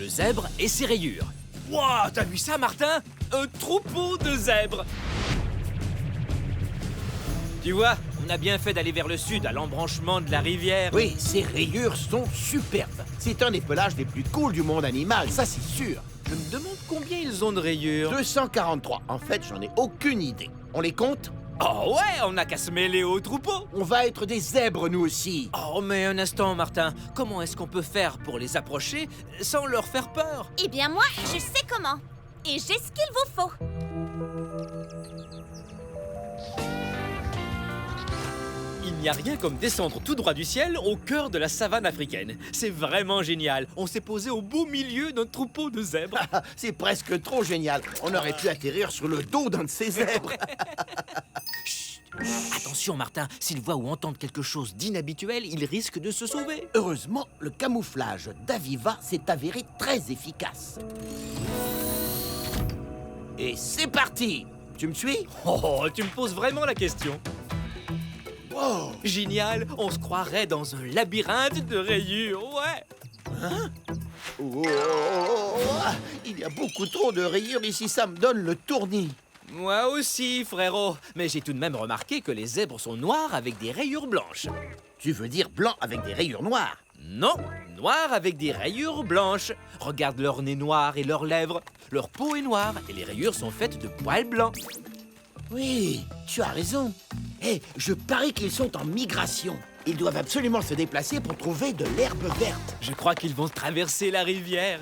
le zèbre et ses rayures. Wouah, t'as vu ça, Martin? Un troupeau de zèbres! Tu vois, on a bien fait d'aller vers le sud, à l'embranchement de la rivière. Oui, ces rayures sont superbes. C'est un des pelages les plus cool du monde animal, ça c'est sûr. Je me demande combien ils ont de rayures. 243. En fait, j'en ai aucune idée. On les compte? Oh ouais, on n'a qu'à se mêler au troupeau. On va être des zèbres, nous aussi. Oh, mais un instant, Martin. Comment est-ce qu'on peut faire pour les approcher sans leur faire peur? Eh bien moi, je sais comment. Et j'ai ce qu'il vous faut. Il n'y a rien comme descendre tout droit du ciel au cœur de la savane africaine. C'est vraiment génial. On s'est posé au beau milieu d'un troupeau de zèbres. C'est presque trop génial. On aurait pu atterrir sur le dos d'un de ces zèbres. Chut. Attention, Martin. S'ils voient ou entendent quelque chose d'inhabituel, ils risquent de se sauver. Heureusement, le camouflage d'Aviva s'est avéré très efficace. Et c'est parti! Tu me suis? Oh, tu me poses vraiment la question. Wow! Génial, on se croirait dans un labyrinthe de rayures, ouais. Hein? Oh, il y a beaucoup trop de rayures ici, ça me donne le tournis. Moi aussi, frérot. Mais j'ai tout de même remarqué que les zèbres sont noirs avec des rayures blanches. Tu veux dire blanc avec des rayures noires? Non, noirs avec des rayures blanches. Regarde leur nez noir et leurs lèvres. Leur peau est noire et les rayures sont faites de poils blancs. Oui, tu as raison. Hé, je parie qu'ils sont en migration. Ils doivent absolument se déplacer pour trouver de l'herbe verte. Je crois qu'ils vont traverser la rivière.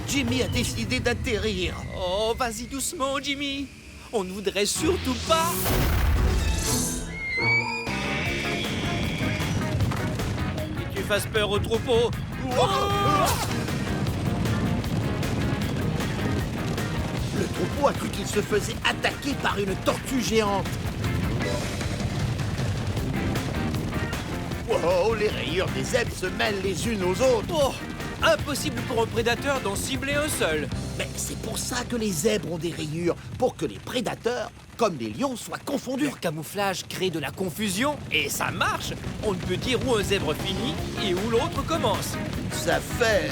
Jimmy a décidé d'atterrir. Oh, vas-y doucement, Jimmy. On ne voudrait surtout pas... que tu fasses peur au troupeau. Le troupeau a cru qu'il se faisait attaquer par une tortue géante. Wow, les rayures des zèbres se mêlent les unes aux autres. Oh, impossible pour un prédateur d'en cibler un seul. Mais c'est pour ça que les zèbres ont des rayures, pour que les prédateurs, comme les lions, soient confondus. Leur camouflage crée de la confusion et ça marche. On ne peut dire où un zèbre finit et où l'autre commence. Ça fait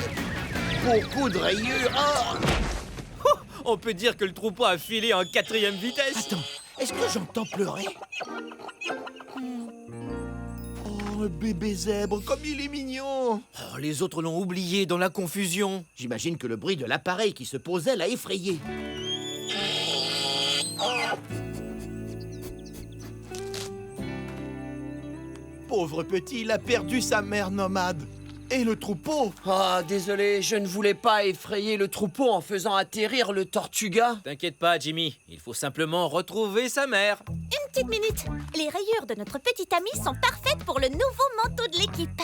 beaucoup de rayures. Oh! On peut dire que le troupeau a filé en 4e vitesse. Attends, est-ce que j'entends pleurer? Oh, un bébé zèbre, comme il est mignon! Oh, les autres l'ont oublié dans la confusion. J'imagine que le bruit de l'appareil qui se posait l'a effrayé. Pauvre petit, il a perdu sa mère nomade. Et le troupeau? Ah, désolé, je ne voulais pas effrayer le troupeau en faisant atterrir le Tortuga. T'inquiète pas, Jimmy. Il faut simplement retrouver sa mère. Une petite minute. Les rayures de notre petit ami sont parfaites pour le nouveau manteau de l'équipe.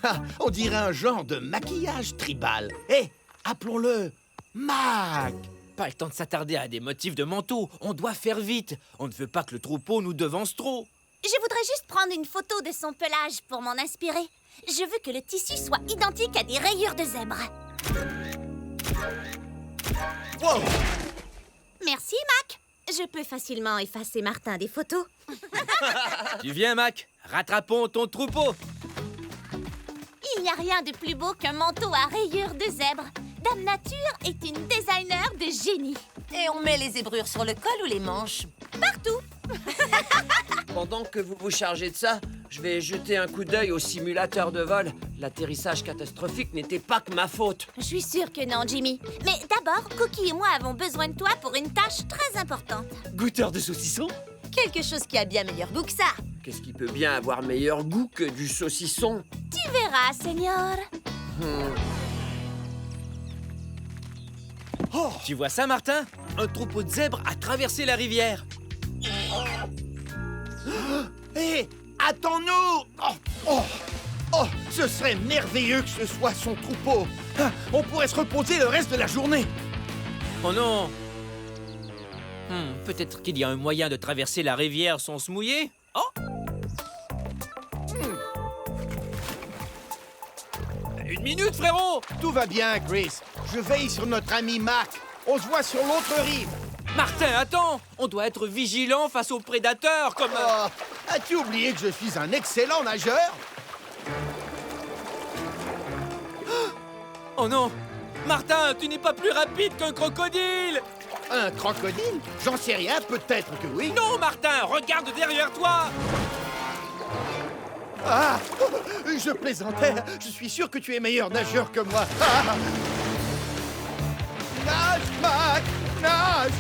Ah, on dirait un genre de maquillage tribal. Hé, appelons-le Mac. Pas le temps de s'attarder à des motifs de manteau. On doit faire vite. On ne veut pas que le troupeau nous devance trop. Je voudrais juste prendre une photo de son pelage pour m'en inspirer. Je veux que le tissu soit identique à des rayures de zèbre. Wow! Merci, Mac. Je peux facilement effacer Martin des photos. Tu viens, Mac? Rattrapons ton troupeau. Il n'y a rien de plus beau qu'un manteau à rayures de zèbre. Dame Nature est une designer de génie. Et on met les zébrures sur le col ou les manches? Partout. Pendant que vous vous chargez de ça, je vais jeter un coup d'œil au simulateur de vol. L'atterrissage catastrophique n'était pas que ma faute. Je suis sûre que non, Jimmy. Mais d'abord, Cookie et moi avons besoin de toi pour une tâche très importante. Goûteur de saucisson? Quelque chose qui a bien meilleur goût que ça. Qu'est-ce qui peut bien avoir meilleur goût que du saucisson? Tu verras, Seigneur. Oh! Tu vois ça, Martin? Un troupeau de zèbres a traversé la rivière. Hé, attends-nous! Oh, ce serait merveilleux que ce soit son troupeau. Ah, on pourrait se reposer le reste de la journée. Oh non! Peut-être qu'il y a un moyen de traverser la rivière sans se mouiller? Oh! Une minute, frérot! Tout va bien, Chris. Je veille sur notre ami Mac. On se voit sur l'autre rive. Martin, attends! On doit être vigilant face aux prédateurs, comme... Oh, as-tu oublié que je suis un excellent nageur? Oh non! Martin, tu n'es pas plus rapide qu'un crocodile! Un crocodile? J'en sais rien, peut-être que oui. Non, Martin, regarde derrière toi! Ah! Je plaisantais. Je suis sûr que tu es meilleur nageur que moi. Ah! Nage, Mac! Nage!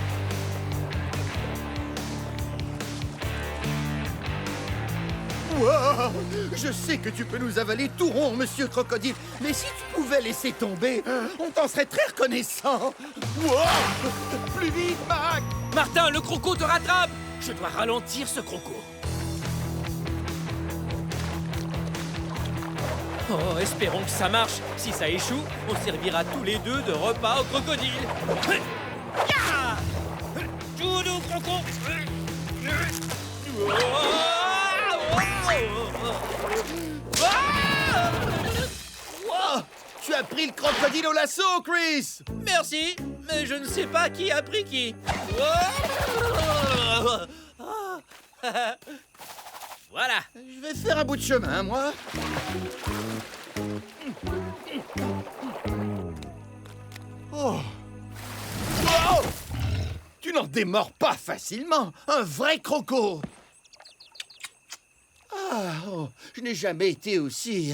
Wow! Je sais que tu peux nous avaler tout rond, monsieur Crocodile, mais si tu pouvais laisser tomber, on t'en serait très reconnaissant. Wow! Plus vite, Mac! Martin, le croco te rattrape! Je dois ralentir ce croco. Oh, espérons que ça marche. Si ça échoue, on servira tous les deux de repas au crocodile. Ya! Tout doux, croco! Wow! Tu as pris le crocodile au lasso, Chris! Merci, mais je ne sais pas qui a pris qui. Voilà. Je vais faire un bout de chemin, moi. Oh! Wow! Tu n'en démords pas facilement. Un vrai croco. Ah, oh, je n'ai jamais été aussi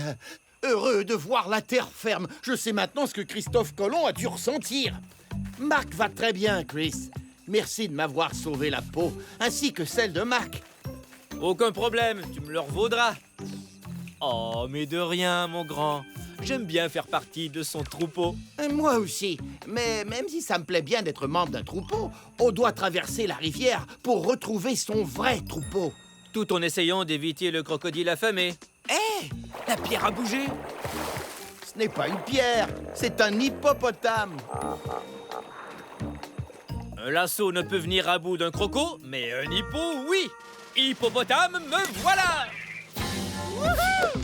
heureux de voir la terre ferme. Je sais maintenant ce que Christophe Colomb a dû ressentir. Marc va très bien, Chris. Merci de m'avoir sauvé la peau, ainsi que celle de Mac. Aucun problème, tu me le revaudras. Oh, mais de rien, mon grand. J'aime bien faire partie de son troupeau. Moi aussi. Mais même si ça me plaît bien d'être membre d'un troupeau, on doit traverser la rivière pour retrouver son vrai troupeau. Tout en essayant d'éviter le crocodile affamé. Hé! La pierre a bougé! Ce n'est pas une pierre, c'est un hippopotame. Un lasso ne peut venir à bout d'un croco, mais un hippo, oui! Hippopotame, me voilà! Wouhou!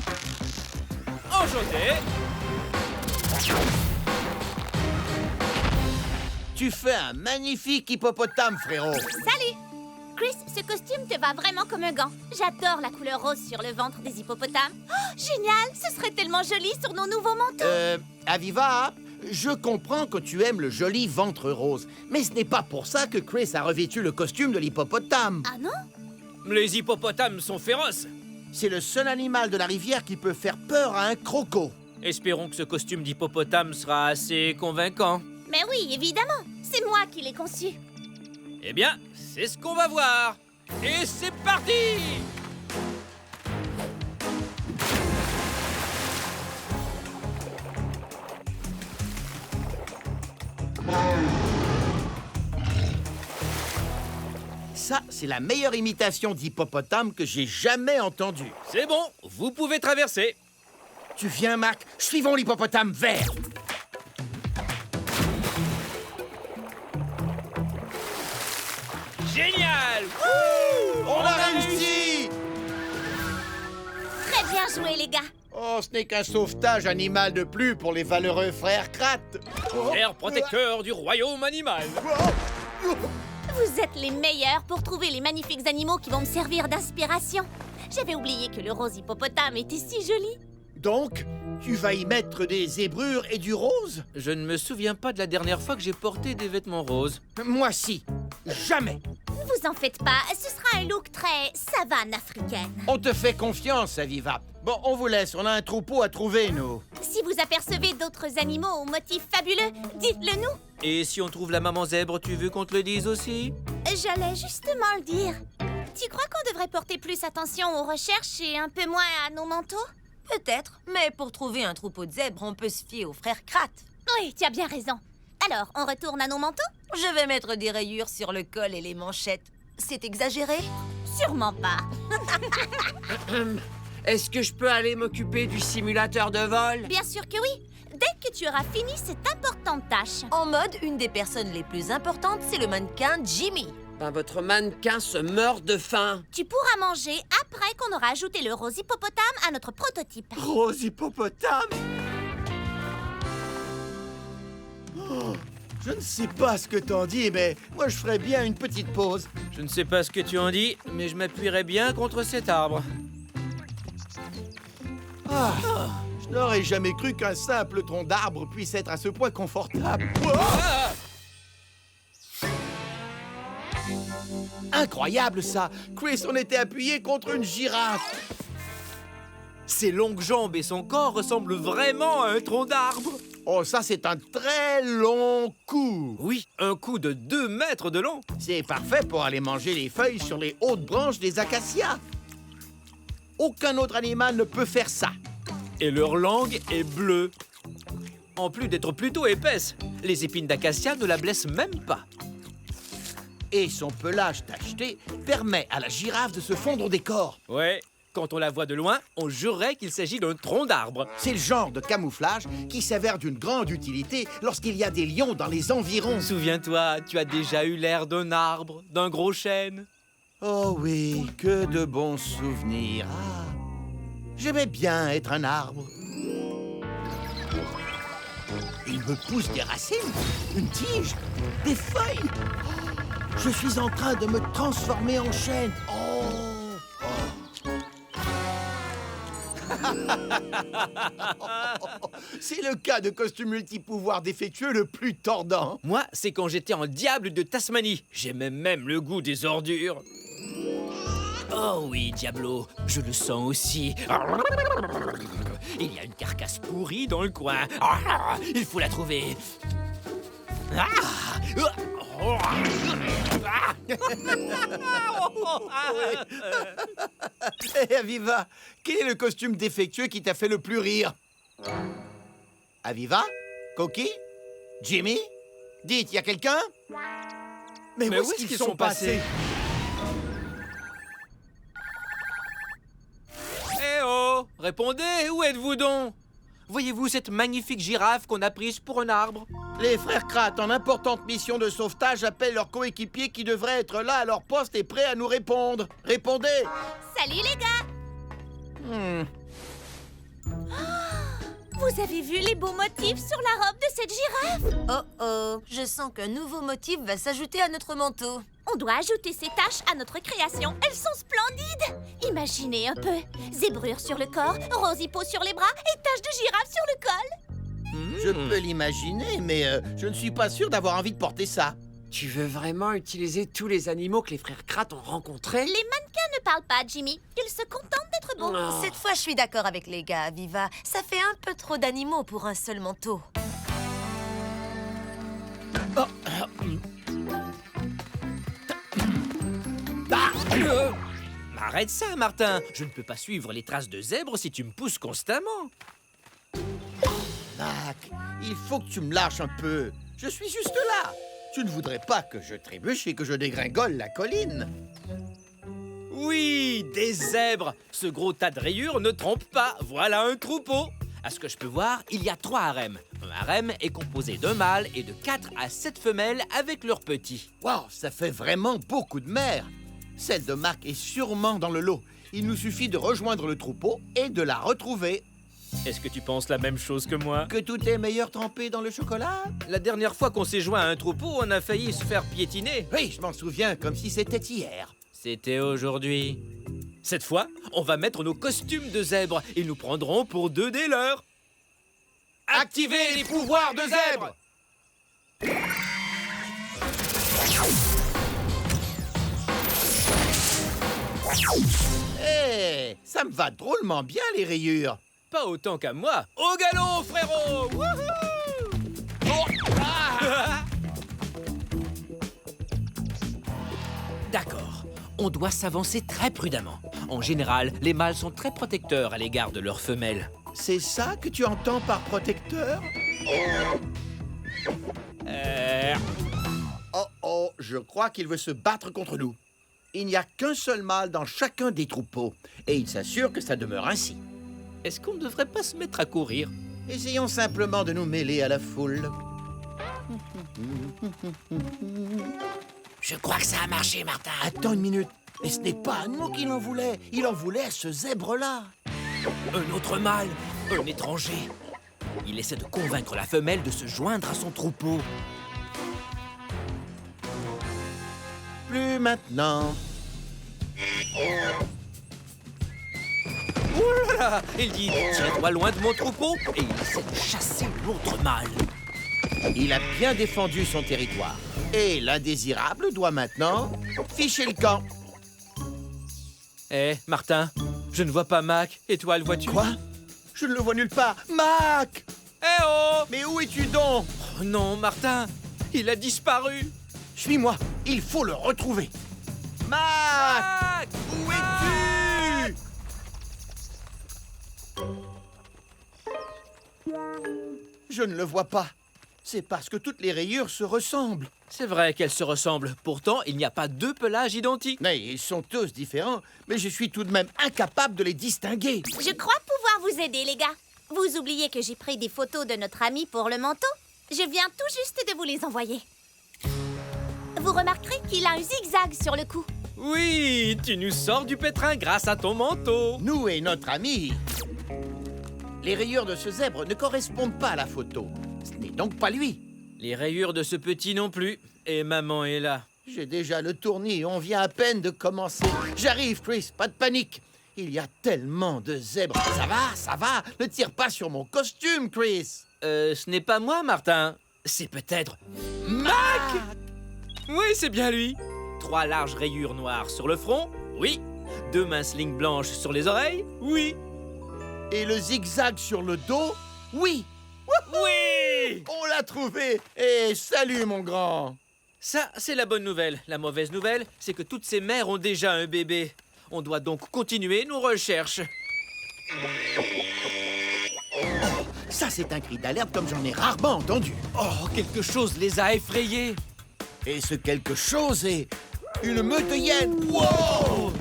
Enchanté! Tu fais un magnifique hippopotame, frérot. Salut! Chris, ce costume te va vraiment comme un gant. J'adore la couleur rose sur le ventre des hippopotames. Oh, génial! Ce serait tellement joli sur nos nouveaux manteaux. Aviva, je comprends que tu aimes le joli ventre rose, mais ce n'est pas pour ça que Chris a revêtu le costume de l'hippopotame. Ah non? Les hippopotames sont féroces. C'est le seul animal de la rivière qui peut faire peur à un croco. Espérons que ce costume d'hippopotame sera assez convaincant. Mais oui, évidemment. C'est moi qui l'ai conçu. Eh bien, c'est ce qu'on va voir. Et c'est parti! Ça, c'est la meilleure imitation d'hippopotame que j'ai jamais entendue. C'est bon, vous pouvez traverser. Tu viens, Mac? Suivons l'hippopotame vert. Génial! On a réussi! Très bien joué, les gars. Oh, ce n'est qu'un sauvetage animal de plus pour les valeureux frères Krat. Père protecteur du royaume animal. Vous êtes les meilleurs pour trouver les magnifiques animaux qui vont me servir d'inspiration. J'avais oublié que le rose hippopotame était si joli. Donc, tu vas y mettre des zébrures et du rose? Je ne me souviens pas de la dernière fois que j'ai porté des vêtements roses. Moi si. Jamais. Ne vous en faites pas, ce sera un look très savane africaine. On te fait confiance, Aviva. Bon, on vous laisse. On a un troupeau à trouver, nous. Si vous apercevez d'autres animaux aux motifs fabuleux, dites-le nous. Et si on trouve la maman zèbre, tu veux qu'on te le dise aussi? J'allais justement le dire. Tu crois qu'on devrait porter plus attention aux recherches et un peu moins à nos manteaux? Peut-être, mais pour trouver un troupeau de zèbres, on peut se fier aux frères Krat. Oui, tu as bien raison. Alors, on retourne à nos manteaux? Je vais mettre des rayures sur le col et les manchettes. C'est exagéré? Sûrement pas. Est-ce que je peux aller m'occuper du simulateur de vol? Bien sûr que oui. Dès que tu auras fini cette importante tâche. En mode, une des personnes les plus importantes, c'est le mannequin Jimmy. Ben, votre mannequin se meurt de faim. Tu pourras manger après qu'on aura ajouté le rose hippopotame à notre prototype. Rose hippopotame? Oh, je ne sais pas ce que t'en dis, mais moi je ferais bien une petite pause. Je ne sais pas ce que tu en dis, mais je m'appuierai bien contre cet arbre. Ah, Je n'aurais jamais cru qu'un simple tronc d'arbre puisse être à ce point confortable. Oh! Ah! Incroyable ça! Chris, on était appuyé contre une girafe! Ses longues jambes et son corps ressemblent vraiment à un tronc d'arbre. Oh, ça c'est un très long cou! Oui, un coup de 2 mètres de long. C'est parfait pour aller manger les feuilles sur les hautes branches des acacias. Aucun autre animal ne peut faire ça. Et leur langue est bleue. En plus d'être plutôt épaisse, les épines d'acacia ne la blessent même pas. Et son pelage tacheté permet à la girafe de se fondre au décor. Ouais, quand on la voit de loin, on jurerait qu'il s'agit d'un tronc d'arbre. C'est le genre de camouflage qui s'avère d'une grande utilité lorsqu'il y a des lions dans les environs. Souviens-toi, tu as déjà eu l'air d'un arbre, d'un gros chêne. Oh oui, que de bons souvenirs. Ah, j'aimais bien être un arbre. Il me pousse des racines, une tige, des feuilles. Oh, je suis en train de me transformer en chêne. C'est le cas de costume multipouvoir défectueux le plus tordant. Moi, c'est quand j'étais en diable de Tasmanie. J'aimais même le goût des ordures. Oh oui, Diablo, je le sens aussi. Il y a une carcasse pourrie dans le coin. Il faut la trouver. Hé, Aviva, quel est le costume défectueux qui t'a fait le plus rire? Aviva? Coquille? Jimmy? Dites, y a quelqu'un? Mais où est-ce qu'ils sont passés? Eh oh! Répondez, où êtes-vous donc? Voyez-vous cette magnifique girafe qu'on a prise pour un arbre? Les frères Kratt, en importante mission de sauvetage, appellent leurs coéquipiers qui devraient être là à leur poste et prêts à nous répondre. Répondez! Salut les gars! Vous avez vu les beaux motifs sur la robe de cette girafe? Oh oh, je sens qu'un nouveau motif va s'ajouter à notre manteau. On doit ajouter ces taches à notre création. Elles sont splendides! Imaginez un peu. Zébrure sur le corps, rosipeau sur les bras et taches de girafe sur le col. Je peux l'imaginer, mais je ne suis pas sûr d'avoir envie de porter ça. Tu veux vraiment utiliser tous les animaux que les frères Kratt ont rencontrés? Les mannequins ne parlent pas, Jimmy. Ils se contentent d'être beaux. Oh. Cette fois, je suis d'accord avec les gars, Viva. Ça fait un peu trop d'animaux pour un seul manteau. Arrête ça, Martin. Je ne peux pas suivre les traces de zèbre si tu me pousses constamment. Mac, il faut que tu me lâches un peu. Je suis juste là. Tu ne voudrais pas que je trébuche et que je dégringole la colline. Oui, des zèbres. Ce gros tas de rayures ne trompe pas. Voilà un troupeau. À ce que je peux voir, il y a 3 harems. Un harem est composé d'un mâle et de 4 à 7 femelles avec leurs petits. Waouh, ça fait vraiment beaucoup de mères. Celle de Mac est sûrement dans le lot. Il nous suffit de rejoindre le troupeau et de la retrouver. Est-ce que tu penses la même chose que moi? Que tout est meilleur trempé dans le chocolat? La dernière fois qu'on s'est joint à un troupeau, on a failli se faire piétiner. Oui, je m'en souviens comme si c'était hier. C'était aujourd'hui. Cette fois, on va mettre nos costumes de zèbre et nous prendrons pour 2 des leurs. Activez les pouvoirs de zèbre! Hé, ça me va drôlement bien, les rayures. Pas autant qu'à moi. Au galop, frérot! Wouhou! Oh, ah! D'accord. On doit s'avancer très prudemment. En général, les mâles sont très protecteurs à l'égard de leurs femelles. C'est ça que tu entends par protecteur? Oh oh, je crois qu'il veut se battre contre nous. Il n'y a qu'un seul mâle dans chacun des troupeaux, et il s'assure que ça demeure ainsi. Est-ce qu'on ne devrait pas se mettre à courir? Essayons simplement de nous mêler à la foule. Je crois que ça a marché, Martin. Attends une minute, mais ce n'est pas à nous qu'il en voulait. Il en voulait à ce zèbre-là. Un autre mâle, un étranger. Il essaie de convaincre la femelle de se joindre à son troupeau. Plus maintenant. Oh là Il dit « Tiens-toi loin de mon troupeau » et il essaie de chasser l'autre mâle. Il a bien défendu son territoire. Et l'indésirable doit maintenant ficher le camp. Eh, Martin, je ne vois pas Mac. Et toi, le vois-tu? Quoi? Je ne le vois nulle part. Mac! Eh oh! Mais où es-tu donc? Oh non, Martin, il a disparu. Suis-moi, il faut le retrouver. Mac! Où es-tu? Je ne le vois pas. C'est parce que toutes les rayures se ressemblent. C'est vrai qu'elles se ressemblent. Pourtant, il n'y a pas deux pelages identiques. Mais ils sont tous différents, mais je suis tout de même incapable de les distinguer. Je crois pouvoir vous aider, les gars. Vous oubliez que j'ai pris des photos de notre ami pour le manteau? Je viens tout juste de vous les envoyer. Vous remarquerez qu'il a un zigzag sur le cou. Oui, tu nous sors du pétrin grâce à ton manteau. Nous et notre ami. Les rayures de ce zèbre ne correspondent pas à la photo. Ce n'est donc pas lui. Les rayures de ce petit non plus. Et maman est là. J'ai déjà le tournis, on vient à peine de commencer. J'arrive, Chris, pas de panique. Il y a tellement de zèbres. Ça va, ne tire pas sur mon costume, Chris. Ce n'est pas moi, Martin. C'est peut-être Mac! Oui, c'est bien lui. 3 larges rayures noires sur le front. Oui. 2 minces lignes blanches sur les oreilles. Oui. Et le zigzag sur le dos? Oui. Oui! On l'a trouvé. Et salut, mon grand. Ça, c'est la bonne nouvelle. La mauvaise nouvelle, c'est que toutes ces mères ont déjà un bébé. On doit donc continuer nos recherches. Ça, c'est un cri d'alerte comme j'en ai rarement entendu. Oh, quelque chose les a effrayés. Et ce quelque chose est une meute de hyènes. Wow!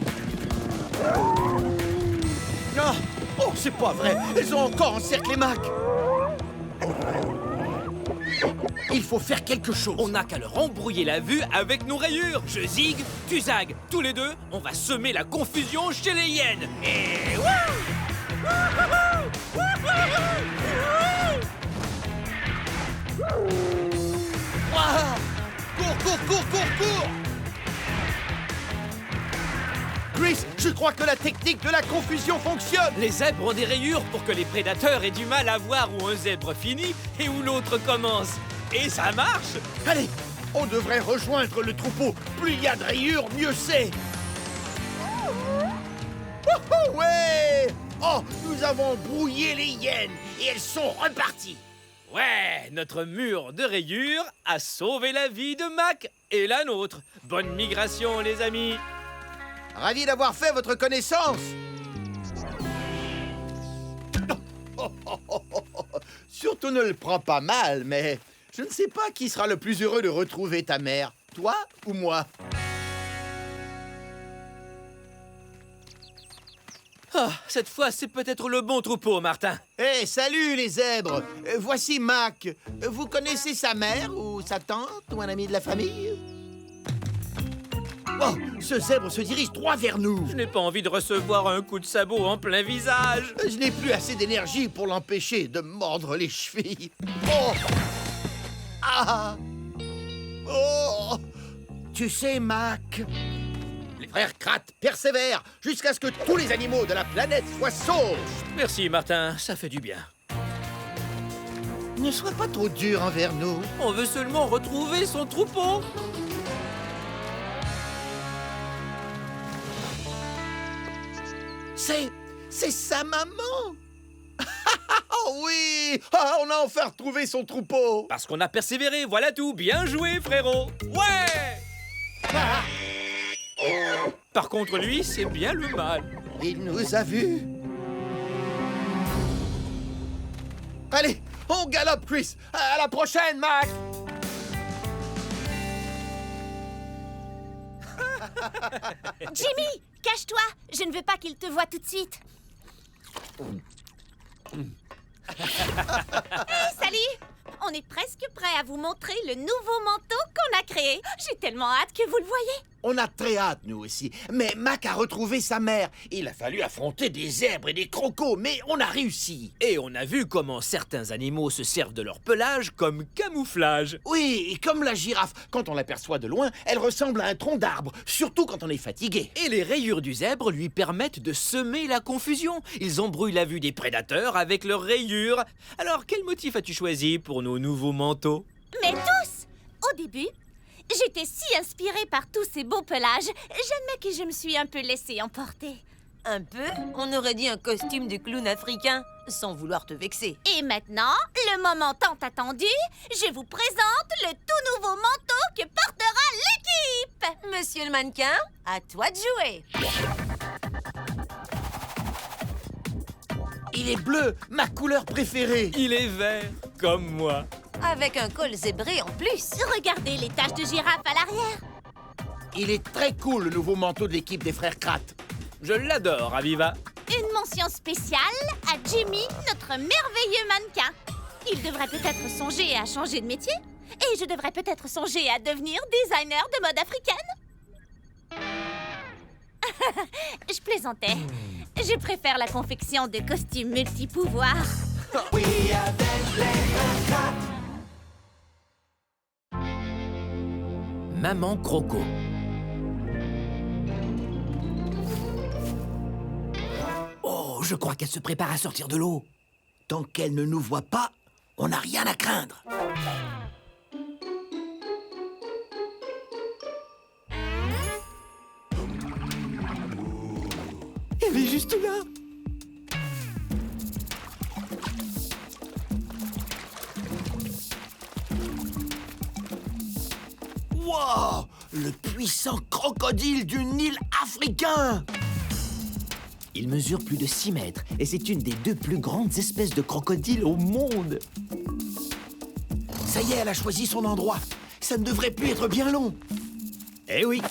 Non! Oh, c'est pas vrai! Elles ont encore encerclé Mac! Il faut faire quelque chose. On n'a qu'à leur embrouiller la vue avec nos rayures. Je zig, tu zagues. Tous les deux, on va semer la confusion chez les hyènes. Et Ah! Cours! Chris, je crois que la technique de la confusion fonctionne. les zèbres ont des rayures pour que les prédateurs aient du mal à voir où un zèbre finit et où l'autre commence. Et ça marche. Allez, on devrait rejoindre le troupeau. Plus il y a de rayures, mieux c'est. Oh, ouais! Oh, nous avons brouillé les hyènes et elles sont reparties. Ouais, notre mur de rayures a sauvé la vie de Mac et la nôtre. Bonne migration, les amis. Ravi d'avoir fait votre connaissance. Surtout ne le prends pas mal, mais je ne sais pas qui sera le plus heureux de retrouver ta mère, toi ou moi. Ah, cette fois, c'est peut-être le bon troupeau, Martin. Hé, salut les zèbres. Voici Mac. Vous connaissez sa mère ou sa tante ou un ami de la famille? Oh, ce zèbre se dirige droit vers nous. Je n'ai pas envie de recevoir un coup de sabot en plein visage. Je n'ai plus assez d'énergie pour l'empêcher de mordre les chevilles. Oh! Ah! Oh! Tu sais, Mac, les frères Kratt persévèrent jusqu'à ce que tous les animaux de la planète soient saufs. Merci, Martin, ça fait du bien. Ne sois pas trop dur envers nous. On veut seulement retrouver son troupeau. C'est sa maman. Oh oui! Ah, on a enfin retrouvé son troupeau. Parce qu'on a persévéré, voilà tout. Bien joué, frérot. Ouais! Ah, Par contre, lui, c'est bien le mal. il nous a vus. Allez, on galope, Chris. À la prochaine, Mac. Jimmy, cache-toi. Je ne veux pas qu'il te voie tout de suite. Hey, salut! On est presque prêt à vous montrer le nouveau manteau qu'on a créé. J'ai tellement hâte que vous le voyez. On a très hâte, nous aussi. Mais Mac a retrouvé sa mère. Il a fallu affronter des zèbres et des crocos, mais on a réussi. Et on a vu comment certains animaux se servent de leur pelage comme camouflage. Oui, et comme la girafe, quand on l'aperçoit de loin, elle ressemble à un tronc d'arbre, surtout quand on est fatigué. Et les rayures du zèbre lui permettent de semer la confusion. Ils embrouillent la vue des prédateurs avec leurs rayures. Alors, quel motif as-tu choisi pour nos nouveaux manteaux? Mais tous! Au début, j'étais si inspirée par tous ces beaux pelages, j'admets que je me suis un peu laissée emporter. Un peu? On aurait dit un costume de clown africain, sans vouloir te vexer. Et maintenant, le moment tant attendu, je vous présente le tout nouveau manteau que portera l'équipe! Monsieur le mannequin, à toi de jouer. Il est bleu, ma couleur préférée. Il est vert, comme moi. Avec un col zébré en plus. Regardez les taches de girafe à l'arrière. Il est très cool, le nouveau manteau de l'équipe des frères Kratt. Je l'adore, Aviva. Une mention spéciale à Jimmy, notre merveilleux mannequin. Il devrait peut-être songer à changer de métier. Et je devrais peut-être songer à devenir designer de mode africaine. Je plaisantais. Je préfère la confection de costumes multi-pouvoirs. Maman Croco. Oh, je crois qu'elle se prépare à sortir de l'eau. Tant qu'elle ne nous voit pas, on n'a rien à craindre. Elle est juste là. Wow! Le puissant crocodile du Nil africain! Il mesure plus de 6 mètres et c'est une des 2 plus grandes espèces de crocodiles au monde. Ça y est, elle a choisi son endroit. Ça ne devrait plus être bien long. Eh oui.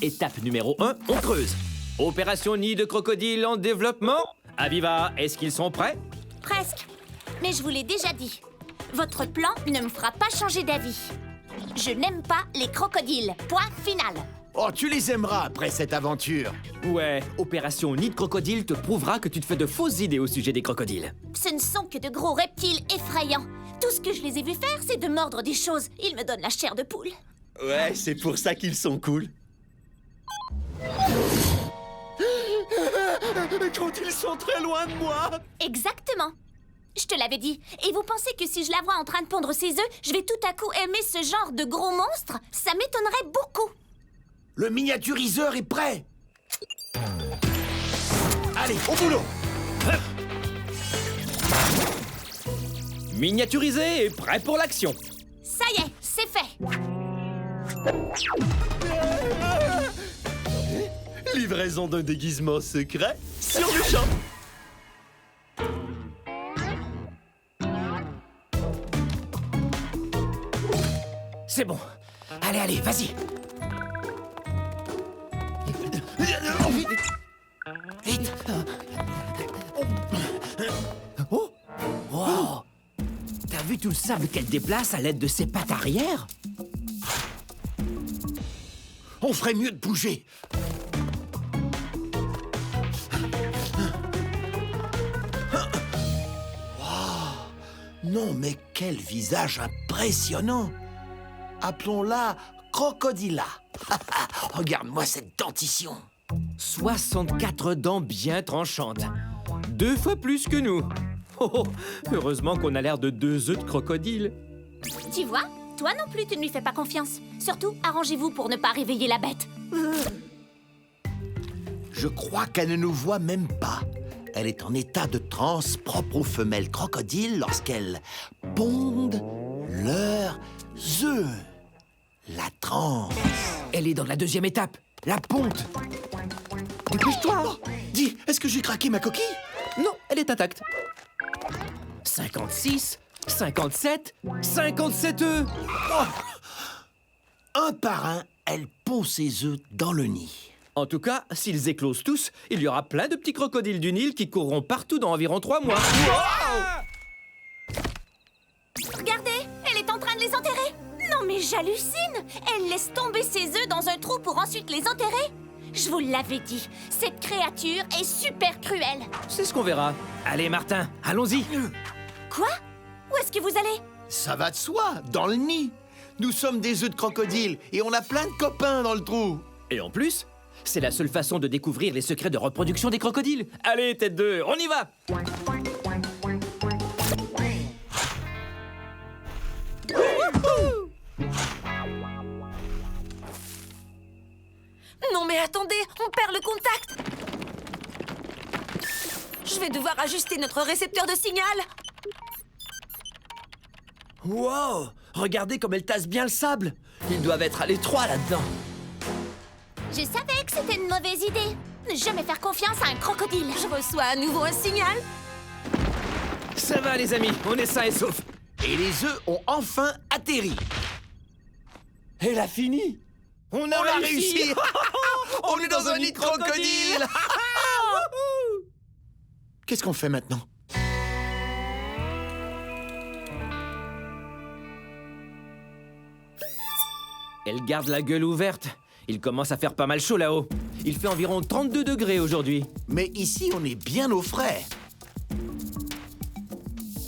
Étape numéro 1, on creuse. Opération nid de crocodile en développement. Aviva, est-ce qu'ils sont prêts? Presque. Mais je vous l'ai déjà dit. Votre plan ne me fera pas changer d'avis. Je n'aime pas les crocodiles. Point final. Oh, tu les aimeras après cette aventure. Ouais, opération nid de crocodile te prouvera que tu te fais de fausses idées au sujet des crocodiles. Ce ne sont que de gros reptiles effrayants. Tout ce que je les ai vus faire, c'est de mordre des choses. Ils me donnent la chair de poule. Ouais, c'est pour ça qu'ils sont cool. Quand ils sont très loin de moi. Exactement. Je te l'avais dit. Et vous pensez que si je la vois en train de pondre ses œufs, je vais tout à coup aimer ce genre de gros monstre? Ça m'étonnerait beaucoup. Le miniaturiseur est prêt. Allez, au boulot. Miniaturisé et prêt pour l'action. Ça y est, c'est fait. Livraison d'un déguisement secret sur le champ. C'est bon. Allez, allez, vas-y. Vite. Oh! Wow! T'as vu tout le sable qu'elle déplace à l'aide de ses pattes arrière? On ferait mieux de bouger. Wow. Non, mais quel visage impressionnant. Appelons-la Crocodila. Regarde-moi cette dentition. 64 dents bien tranchantes. 2 fois plus que nous. Oh, oh, heureusement qu'on a l'air de 2 œufs de crocodile. Tu vois, toi non plus, tu ne lui fais pas confiance. Surtout, arrangez-vous pour ne pas réveiller la bête. Je crois qu'elle ne nous voit même pas. Elle est en état de transe propre aux femelles crocodiles lorsqu'elles pondent leurs œufs. La transe. Elle est dans la 2e étape, la ponte. Dépêche-toi. Oh, dis, est-ce que j'ai craqué ma coquille? Non, elle est intacte. 56, 57, 57 œufs. Un par un, elle pond ses œufs dans le nid. En tout cas, s'ils éclosent tous, il y aura plein de petits crocodiles du Nil qui courront partout dans environ 3 mois. Regardez, elle est en train de les enterrer. Non mais j'hallucine! Elle laisse tomber ses œufs dans un trou pour ensuite les enterrer? Je vous l'avais dit, cette créature est super cruelle! C'est ce qu'on verra. Allez, Martin, allons-y. Quoi? Où est-ce que vous allez? Ça va de soi, dans le nid. Nous sommes des œufs de crocodile et on a plein de copains dans le trou. Et en plus, c'est la seule façon de découvrir les secrets de reproduction des crocodiles. Allez, tête de, on y va! Non mais attendez, on perd le contact. Je vais devoir ajuster notre récepteur de signal. Wow! Regardez comme elles tassent bien le sable. Ils doivent être à l'étroit là-dedans. Je savais que c'était une mauvaise idée! Ne jamais faire confiance à un crocodile! Je reçois à nouveau un signal. Ça va, les amis, on est sains et saufs. Et les œufs ont enfin atterri. Elle a fini. On On a réussi. On est dans un nid de crocodile. Qu'est-ce qu'on fait maintenant? Elle garde la gueule ouverte. Il commence à faire pas mal chaud là-haut. Il fait environ 32 degrés aujourd'hui. Mais ici, on est bien au frais.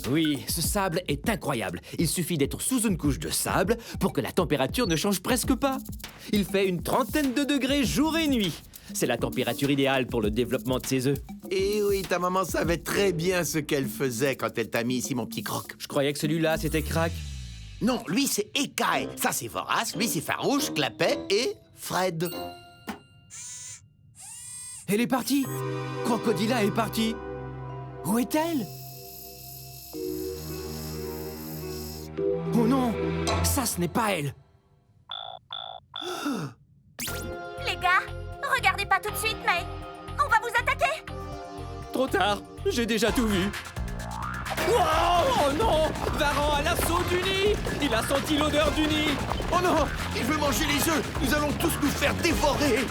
Oui, ce sable est incroyable. Il suffit d'être sous une couche de sable pour que la température ne change presque pas. Il fait une trentaine de degrés jour et nuit. C'est la température idéale pour le développement de ses œufs. Et oui, ta maman savait très bien ce qu'elle faisait quand elle t'a mis ici, mon petit croc. Je croyais que celui-là, c'était Crack. Non, lui, c'est Écaille. Ça, c'est Vorace. Lui, c'est Farouche, Clapet et Fred. Elle est partie. Crocodila est partie. Où est-elle? Oh non, ça, ce n'est pas elle. Les gars, regardez pas tout de suite, mais on va vous attaquer! Trop tard, j'ai déjà tout vu. Wow, oh non, Varan à l'assaut du nid. Il a senti l'odeur du nid. Oh non, il veut manger les œufs. Nous allons tous nous faire dévorer.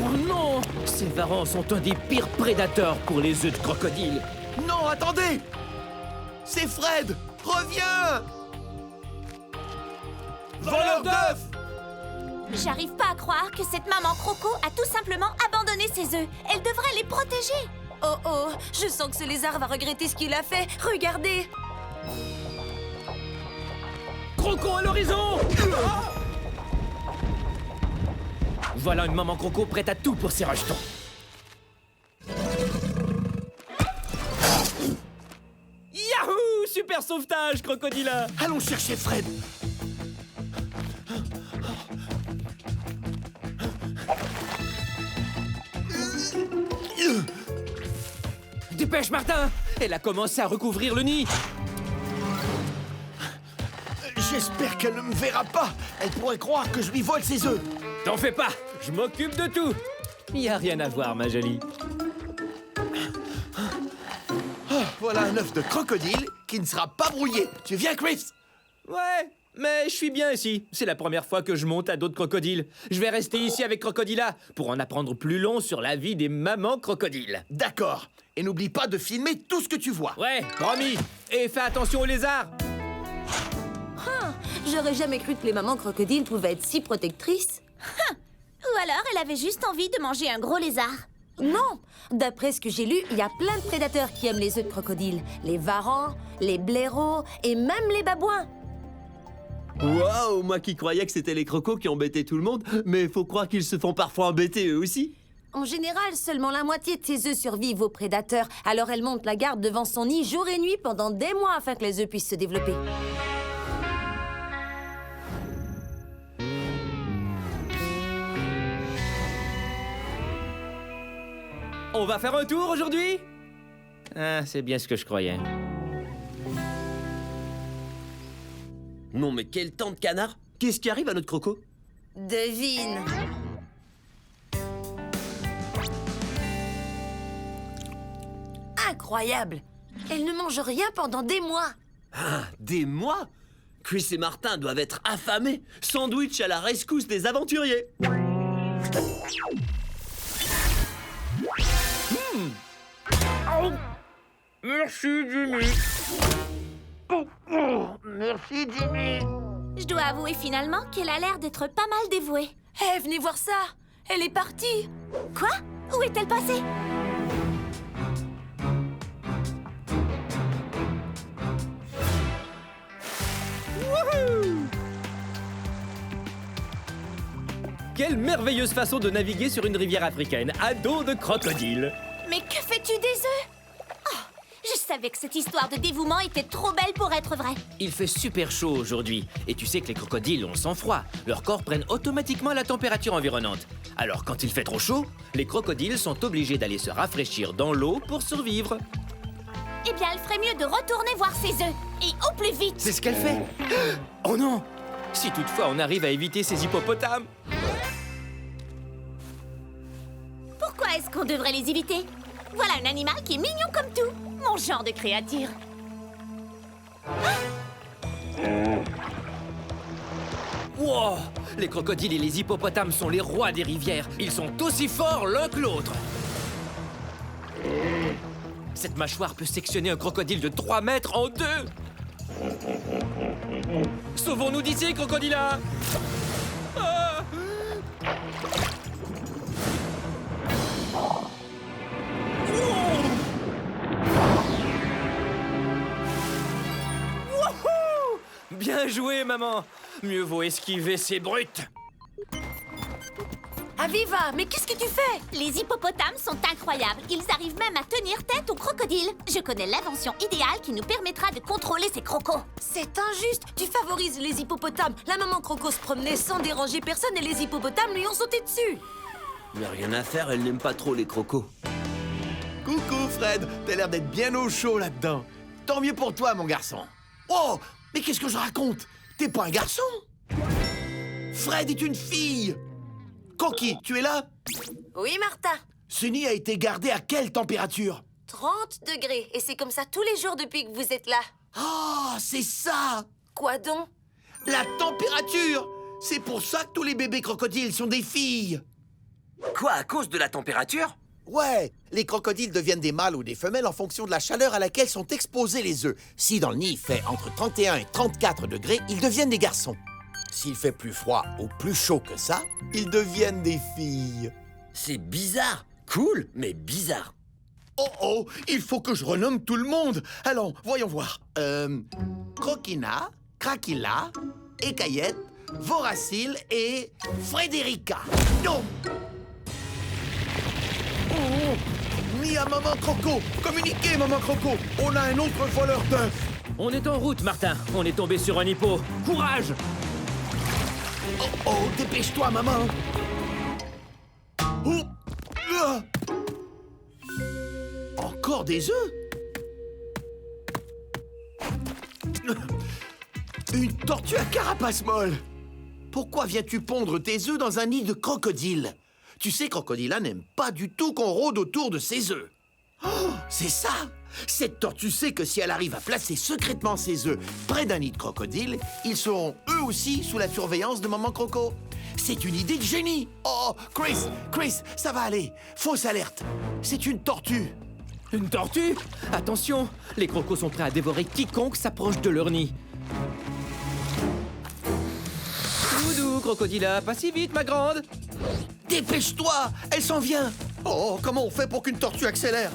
Oh non, ces varans sont un des pires prédateurs pour les œufs de crocodile. Non, attendez. C'est Fred. Reviens. Voleur d'œufs. J'arrive pas à croire que cette maman croco a tout simplement abandonné ses œufs. Elle devrait les protéger. Oh oh, je sens que ce lézard va regretter ce qu'il a fait. Regardez. Croco à l'horizon. Voilà une maman croco prête à tout pour ses rejetons. Yahoo! Super sauvetage, crocodila. Allons chercher Fred. Dépêche, Martin. Elle a commencé à recouvrir le nid. J'espère qu'elle ne me verra pas. Elle pourrait croire que je lui vole ses œufs. T'en fais pas, je m'occupe de tout. Y a rien à voir, ma jolie. Voilà un œuf de crocodile qui ne sera pas brouillé. Tu viens, Chris? Ouais, mais je suis bien ici. C'est la première fois que je monte à dos de crocodile. Je vais rester ici avec Crocodila pour en apprendre plus long sur la vie des mamans crocodiles. D'accord. Et n'oublie pas de filmer tout ce que tu vois. Ouais, promis. Et fais attention aux lézards. J'aurais jamais cru que les mamans crocodiles pouvaient être si protectrices. Ou alors elle avait juste envie de manger un gros lézard. Non! D'après ce que j'ai lu, il y a plein de prédateurs qui aiment les œufs de crocodile. Les varans, les blaireaux et même les babouins. Waouh, moi qui croyais que c'était les crocos qui embêtaient tout le monde, mais faut croire qu'ils se font parfois embêter eux aussi. En général, seulement la moitié de ses œufs survivent aux prédateurs. Alors elle monte la garde devant son nid jour et nuit pendant des mois afin que les œufs puissent se développer. On va faire un tour aujourd'hui? Ah, c'est bien ce que je croyais. Non mais quel temps de canard! Qu'est-ce qui arrive à notre croco? Devine. Incroyable! Elle ne mange rien pendant des mois. Ah, des mois? Chris et Martin doivent être affamés! Sandwich à la rescousse des aventuriers. Merci, Jimmy. Merci, Jimmy. Je dois avouer finalement qu'elle a l'air d'être pas mal dévouée. Hé, venez voir ça. Elle est partie. Quoi? Où est-elle passée? Quelle merveilleuse façon de naviguer sur une rivière africaine à dos de crocodile. Mais que fais-tu des œufs? Oh, je savais que cette histoire de dévouement était trop belle pour être vraie. Il fait super chaud aujourd'hui. Et tu sais que les crocodiles ont sang froid. Leurs corps prennent automatiquement la température environnante. Alors quand il fait trop chaud, les crocodiles sont obligés d'aller se rafraîchir dans l'eau pour survivre. Eh bien, elle ferait mieux de retourner voir ses œufs. Et au plus vite. C'est ce qu'elle fait. Oh non! Si toutefois on arrive à éviter ces hippopotames. Pourquoi est-ce qu'on devrait les éviter? Voilà un animal qui est mignon comme tout. Mon genre de créature. Wow! Les crocodiles et les hippopotames sont les rois des rivières. Ils sont aussi forts l'un que l'autre. Cette mâchoire peut sectionner un crocodile de 3 mètres en deux. Sauvons-nous d'ici, crocodila! Ah! Wouhou! Bien joué, maman! Mieux vaut esquiver ces brutes. Aviva, mais qu'est-ce que tu fais? Les hippopotames sont incroyables. Ils arrivent même à tenir tête aux crocodiles. Je connais l'invention idéale qui nous permettra de contrôler ces crocos. C'est injuste. Tu favorises les hippopotames. La maman croco se promenait sans déranger personne et les hippopotames lui ont sauté dessus. Mais rien à faire, elle n'aime pas trop les crocos. Coucou, Fred. T'as l'air d'être bien au chaud là-dedans. Tant mieux pour toi, mon garçon. Oh, mais qu'est-ce que je raconte? T'es pas un garçon? Fred est une fille. Coquille, tu es là? Oui, Martha. Sunny a été gardée à quelle température? 30 degrés. Et c'est comme ça tous les jours depuis que vous êtes là. Ah, c'est ça! Quoi donc? La température! C'est pour ça que tous les bébés crocodiles sont des filles! Quoi, à cause de la température? Ouais, les crocodiles deviennent des mâles ou des femelles en fonction de la chaleur à laquelle sont exposés les œufs. Si dans le nid il fait entre 31 et 34 degrés, ils deviennent des garçons. S'il fait plus froid ou plus chaud que ça, ils deviennent des filles. C'est bizarre. Cool, mais bizarre. Oh oh, il faut que je renomme tout le monde. Allons, voyons voir. Croquina, Craquilla, Écaillette, Voracile et Frédérica. Non! Oh, mis à Maman Croco. Communiquez, Maman Croco. On a un autre voleur d'œufs. On est en route, Martin. On est tombé sur un hippo. Courage! Oh oh, dépêche-toi, maman. Oh, ah. Encore des œufs? Une tortue à carapace molle. Pourquoi viens-tu pondre tes œufs dans un nid de crocodile? Tu sais, Crocodila n'aime pas du tout qu'on rôde autour de ses œufs. Oh, c'est ça! Cette tortue sait que si elle arrive à placer secrètement ses œufs près d'un nid de crocodile, ils seront eux aussi sous la surveillance de Maman Croco. C'est une idée de génie! Oh, Chris, ça va aller. Fausse alerte. C'est une tortue. Une tortue? Attention, les crocos sont prêts à dévorer quiconque s'approche de leur nid. Doudou, crocodila, pas si vite, ma grande. Dépêche-toi! Elle s'en vient! Oh, comment on fait pour qu'une tortue accélère?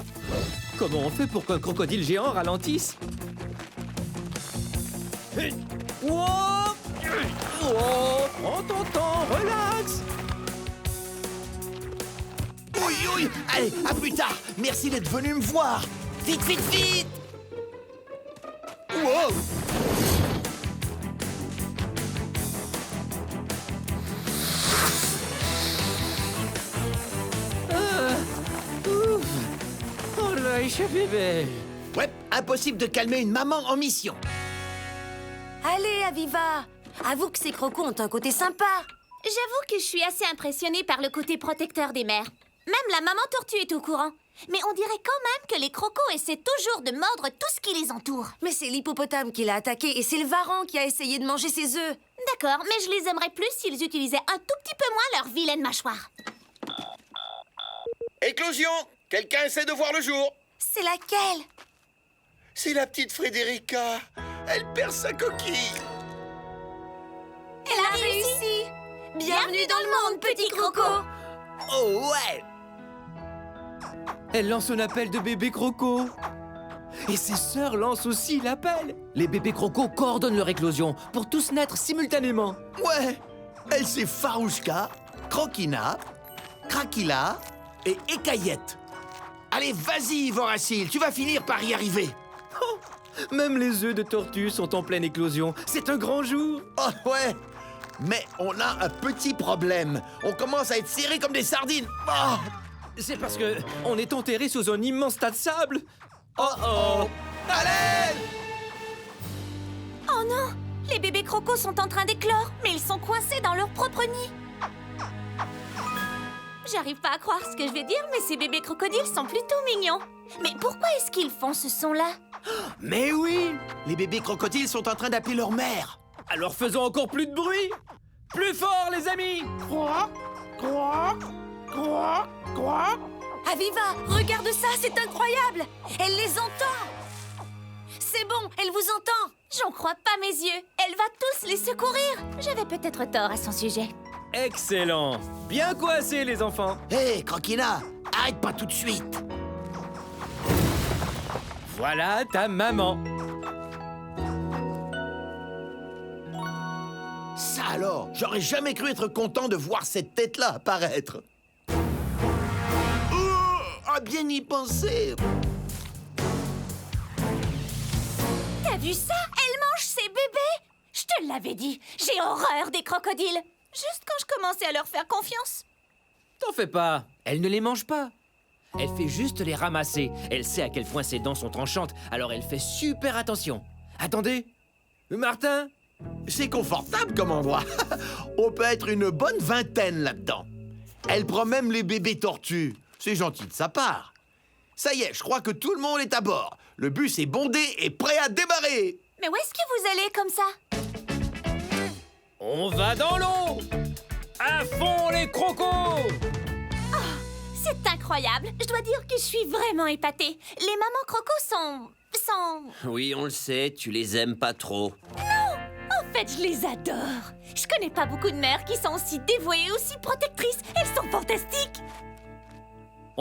Comment on fait pour qu'un crocodile géant ralentisse? Wow! Oh, prends ton temps, relax! Oui, allez, à plus tard! Merci d'être venu me voir! Vite! Wow! On l'a échappé belle. Ouais, impossible de calmer une maman en mission. Allez, Aviva. Avoue que ces crocos ont un côté sympa. J'avoue que je suis assez impressionnée par le côté protecteur des mères. Même la maman tortue est au courant. Mais on dirait quand même que les crocos essaient toujours de mordre tout ce qui les entoure. Mais c'est l'hippopotame qui l'a attaqué et c'est le varan qui a essayé de manger ses œufs. D'accord, mais je les aimerais plus s'ils utilisaient un tout petit peu moins leur vilaine mâchoire. Éclosion! Quelqu'un essaie de voir le jour. C'est laquelle? C'est la petite Frédérica. Elle perd sa coquille. Elle a réussi. Bienvenue dans le monde, petit croco. Oh ouais! Elle lance un appel de bébé croco. Et ses sœurs lancent aussi l'appel. Les bébés crocos coordonnent leur éclosion pour tous naître simultanément. Ouais, elle c'est Farouchka, Croquina, Krakila et Écaillette. Allez, vas-y, Voracil, tu vas finir par y arriver. Même les œufs de tortue sont en pleine éclosion. C'est un grand jour. Oh ouais, mais on a un petit problème. On commence à être serrés comme des sardines. Oh, C'est parce que on est enterré sous un immense tas de sable. Oh oh. allez! Oh non, les bébés crocos sont en train d'éclore, mais ils sont coincés dans leur propre nid. J'arrive pas à croire ce que je vais dire, mais ces bébés crocodiles sont plutôt mignons. Mais pourquoi est-ce qu'ils font ce son-là? Mais oui, les bébés crocodiles sont en train d'appeler leur mère. Alors faisons encore plus de bruit. Plus fort, les amis. Aviva, regarde ça, c'est incroyable! Elle les entend! C'est bon, elle vous entend! J'en crois pas mes yeux. Elle va tous les secourir. J'avais peut-être tort à son sujet. Excellent. Bien coincés, les enfants. Hé, Croquina, arrête pas tout de suite. Voilà ta maman. Ça alors, j'aurais jamais cru être content de voir cette tête-là apparaître. À bien y penser. T'as vu ça? Elle mange ses bébés. Je te l'avais dit. J'ai horreur des crocodiles. Juste quand je commençais à leur faire confiance. T'en fais pas. Elle ne les mange pas. Elle fait juste les ramasser. Elle sait à quel point ses dents sont tranchantes, alors elle fait super attention. Attendez. Martin? C'est confortable comme endroit. On peut être une bonne vingtaine là-dedans. Elle prend même les bébés tortues. C'est gentil de sa part. Ça y est, je crois que tout le monde est à bord. Le bus est bondé et prêt à démarrer. Mais où est-ce que vous allez comme ça? On va dans l'eau. À fond les crocos. C'est incroyable. Je dois dire que je suis vraiment épatée. Les mamans crocos sont... Oui, on le sait, tu les aimes pas trop. En fait, je les adore. Je connais pas beaucoup de mères qui sont aussi dévouées et aussi protectrices. Elles sont fantastiques.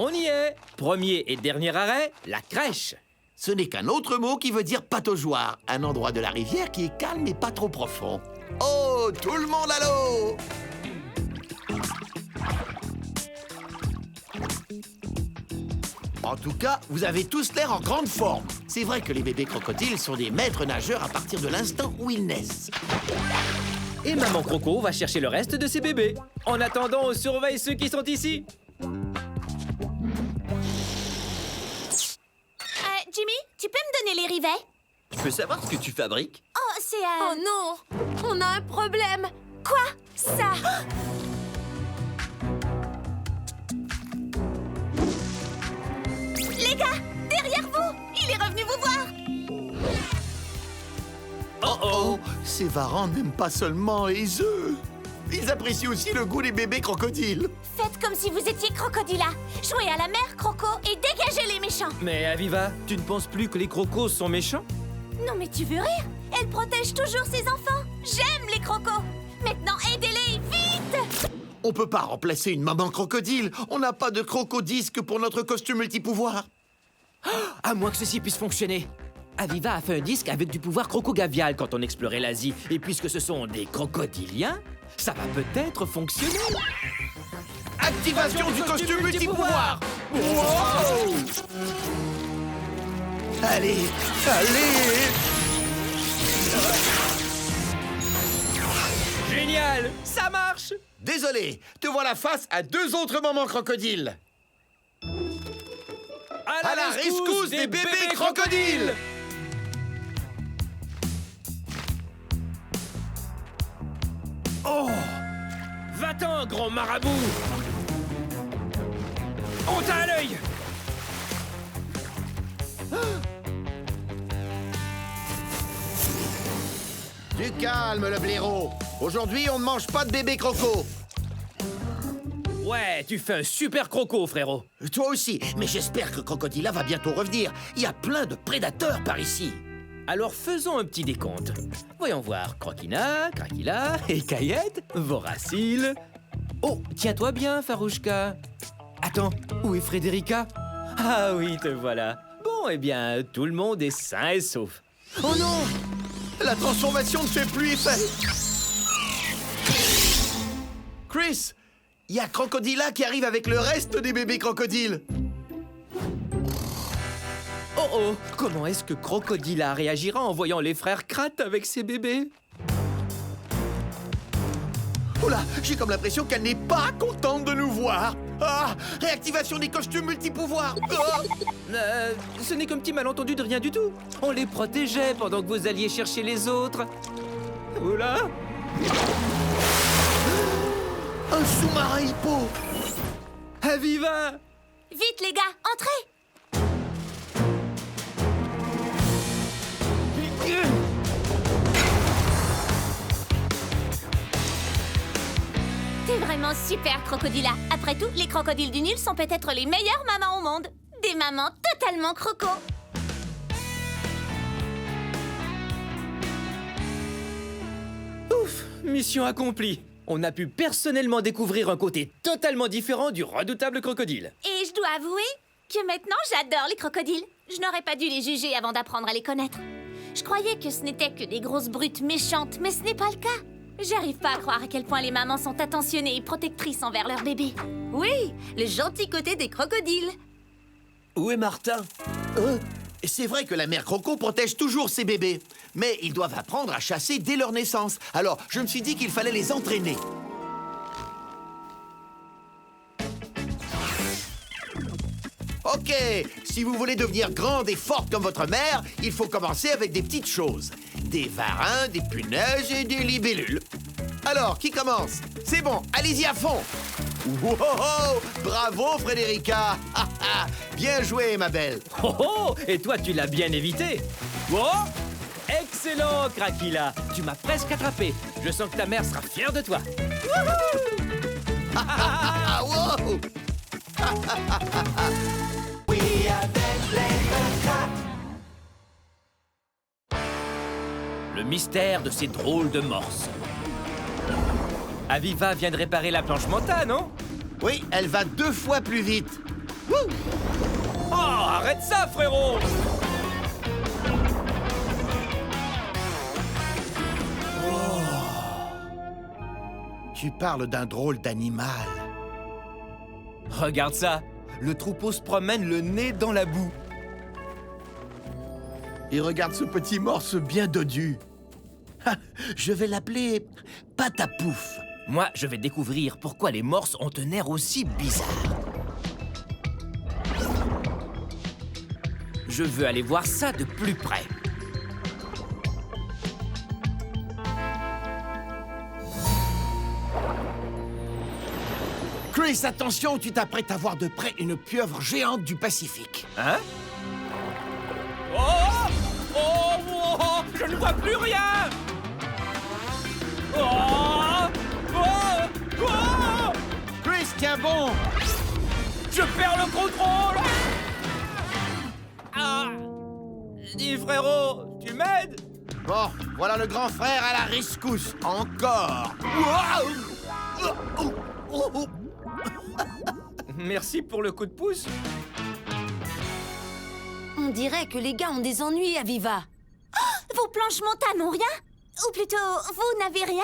On y est. Premier et dernier arrêt, la crèche. Ce n'est qu'un autre mot qui veut dire pataugeoire, un endroit de la rivière qui est calme et pas trop profond. Oh, tout le monde à l'eau! En tout cas, vous avez tous l'air en grande forme. C'est vrai que les bébés crocodiles sont des maîtres nageurs à partir de l'instant où ils naissent. Et maman croco va chercher le reste de ses bébés. En attendant, on surveille ceux qui sont ici. Jimmy, tu peux me donner les rivets? Je peux savoir ce que tu fabriques? Oh, c'est Oh non! On a un problème! Quoi? Ça? Les gars, derrière vous! Il est revenu vous voir! Oh, ces varans n'aiment pas seulement les œufs. Ils apprécient aussi le goût des bébés crocodiles. Faites comme si vous étiez crocodila. Jouez à la mer, croco, et dégagez les méchants. Mais Aviva, tu ne penses plus que les crocos sont méchants? Non mais tu veux rire? Elle protège toujours ses enfants. J'aime les crocos. Maintenant, aidez-les, vite! On peut pas remplacer une maman crocodile. On n'a pas de crocodisque pour notre costume multipouvoir. À moins que ceci puisse fonctionner. Aviva a fait un disque avec du pouvoir crocogavial quand on explorait l'Asie. Et puisque ce sont des crocodiliens, ça va peut-être fonctionner. Activation du costume multipouvoir. Wow! Allez, allez! Génial! Ça marche! Désolé, te voilà face à deux autres mamans crocodiles. À la rescousse des bébés crocodiles! Oh! Va-t'en, grand marabout! On t'a à l'œil! Du calme, le blaireau. Aujourd'hui, on ne mange pas de bébés crocos. Ouais, tu fais un super croco, frérot. Toi aussi, mais j'espère que Crocodila va bientôt revenir. Il y a plein de prédateurs par ici. Alors faisons un petit décompte. Voyons voir. Croquina, Craquila, Écaillette, Voracile. Oh, tiens-toi bien, Farouchka. Attends, où est Frédérica? Ah oui, te voilà. Bon, eh bien, tout le monde est sain et sauf. Oh non! La transformation ne fait plus effet. Chris, il y a Crocodila qui arrive avec le reste des bébés crocodiles. Oh oh, comment est-ce que Crocodila réagira en voyant les frères Krat avec ses bébés? Oula, j'ai comme l'impression qu'elle n'est pas contente de nous voir. Ah, réactivation des costumes multipouvoirs. Ah. Ce n'est qu'un petit malentendu de rien du tout. On les protégeait pendant que vous alliez chercher les autres. Oula! Un sous-marin hippo. Aviva! Vite, les gars, entrez! T'es vraiment super, Crocodila. Après tout, les crocodiles du Nil sont peut-être les meilleures mamans au monde. Des mamans totalement croco. Ouf, mission accomplie. On a pu personnellement découvrir un côté totalement différent du redoutable crocodile. Et je dois avouer que maintenant, j'adore les crocodiles. Je n'aurais pas dû les juger avant d'apprendre à les connaître. Je croyais que ce n'étaient que des grosses brutes méchantes, mais ce n'est pas le cas. J'arrive pas à croire à quel point les mamans sont attentionnées et protectrices envers leurs bébés. Oui, le gentil côté des crocodiles. Où est Martin? C'est vrai que la mère Croco protège toujours ses bébés. Mais ils doivent apprendre à chasser dès leur naissance. Alors, je me suis dit qu'il fallait les entraîner. Ok, si vous voulez devenir grande et forte comme votre mère, il faut commencer avec des petites choses. Des varins, des punaises et des libellules. Alors, qui commence? C'est bon, allez-y à fond. Wow, bravo, Frédérica. Bien joué, ma belle. Oh oh, et toi tu l'as bien évité. Oh, excellent, Craquila. Tu m'as presque attrapé. Je sens que ta mère sera fière de toi. Ah, wow. Le mystère de ces drôles de morses. Aviva vient de réparer la planche Manta, non? Oui, elle va 2 fois plus vite. Wouh. Oh, arrête ça, frérot! Tu parles d'un drôle d'animal. Regarde ça. Le troupeau se promène le nez dans la boue. Et regarde ce petit morse bien dodu. Je vais l'appeler Patapouf. Moi, je vais découvrir pourquoi les morses ont un air aussi bizarre. Je veux aller voir ça de plus près. Chris, attention, tu t'apprêtes à voir de près une pieuvre géante du Pacifique. Hein? Oh! Oh! Oh! Je ne vois plus rien! Oh! Oh! Oh! Chris, tiens bon. Je perds le contrôle! Ah! Dis, frérot, tu m'aides? Bon, voilà le grand frère à la rescousse. Encore. Merci pour le coup de pouce. On dirait que les gars ont des ennuis, Aviva. Vos planches Manta n'ont rien? Ou plutôt, vous n'avez rien?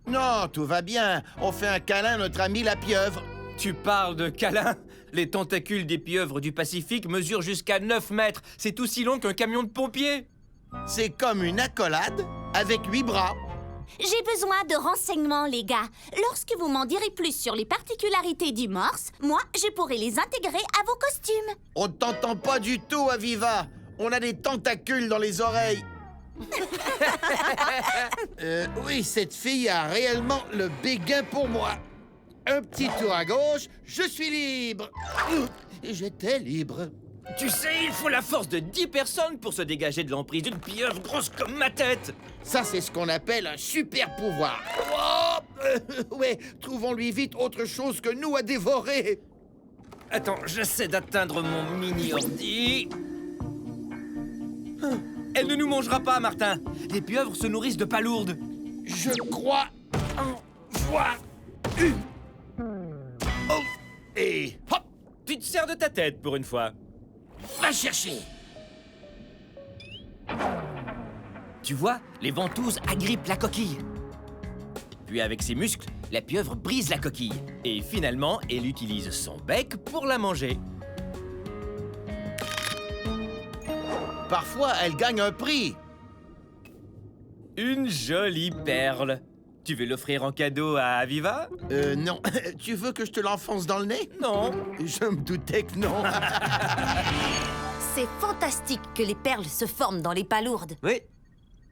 Non, tout va bien. On fait un câlin à notre ami la pieuvre. Tu parles de câlin? Les tentacules des pieuvres du Pacifique mesurent jusqu'à 9 mètres. C'est aussi long qu'un camion de pompiers. C'est comme une accolade avec 8 bras. J'ai besoin de renseignements, les gars. Lorsque vous m'en direz plus sur les particularités du morse, moi, je pourrai les intégrer à vos costumes. On ne t'entend pas du tout, Aviva. On a des tentacules dans les oreilles. Oui, cette fille a réellement le béguin pour moi. Un petit tour à gauche, je suis libre. J'étais libre. Tu sais, il faut la force de 10 personnes pour se dégager de l'emprise d'une pieuvre grosse comme ma tête. Ça, c'est ce qu'on appelle un super pouvoir. Oh, ouais, trouvons-lui vite autre chose que nous à dévorer. Attends, j'essaie d'atteindre mon mini-ordi. Elle ne nous mangera pas, Martin. Les pieuvres se nourrissent de palourdes. Je crois en voir une. Oh, et hop, Tu te sers de ta tête pour une fois. va chercher. Tu vois, les ventouses agrippent la coquille. Puis avec ses muscles, la pieuvre brise la coquille. Et finalement, elle utilise son bec pour la manger. Parfois, elle gagne un prix. Une jolie perle. Tu veux l'offrir en cadeau à Aviva? Non. Tu veux que je te l'enfonce dans le nez? Non. Je me doutais que non. C'est fantastique que les perles se forment dans les palourdes. Oui,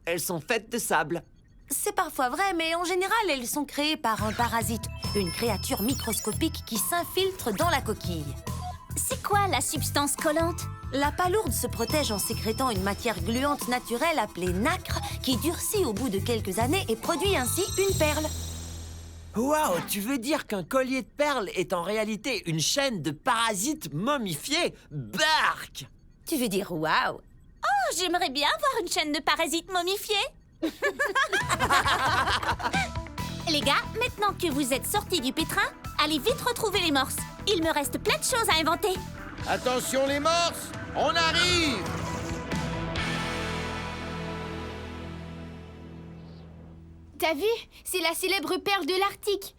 elles sont faites de sable. C'est parfois vrai, mais en général, elles sont créées par un parasite, une créature microscopique qui s'infiltre dans la coquille. C'est quoi la substance collante? La palourde se protège en sécrétant une matière gluante naturelle appelée nacre qui durcit au bout de quelques années et produit ainsi une perle. Waouh, tu veux dire qu'un collier de perles est en réalité une chaîne de parasites momifiés? Bark! Tu veux dire waouh? Oh, j'aimerais bien voir une chaîne de parasites momifiés. Les gars, maintenant que vous êtes sortis du pétrin, allez vite retrouver les morses. Il me reste plein de choses à inventer. Attention les morses, on arrive. T'as vu? C'est la célèbre perle de l'Arctique.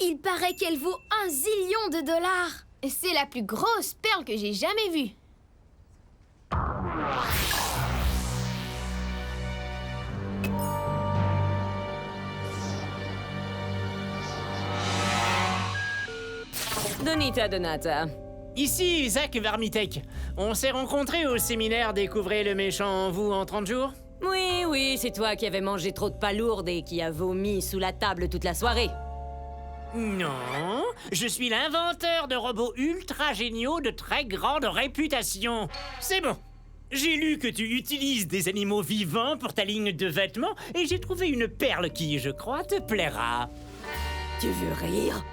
Il paraît qu'elle vaut 1 zillion de dollars. C'est la plus grosse perle que j'ai jamais vue. Donita Donata. Ici Isaac Varmitek. On s'est rencontrés au séminaire Découvrez le méchant en vous en 30 jours. Oui, c'est toi qui avais mangé trop de palourdes et qui a vomi sous la table toute la soirée. Non, je suis l'inventeur de robots ultra géniaux de très grande réputation. C'est bon. J'ai lu que tu utilises des animaux vivants pour ta ligne de vêtements et j'ai trouvé une perle qui, je crois, te plaira. Tu veux rire?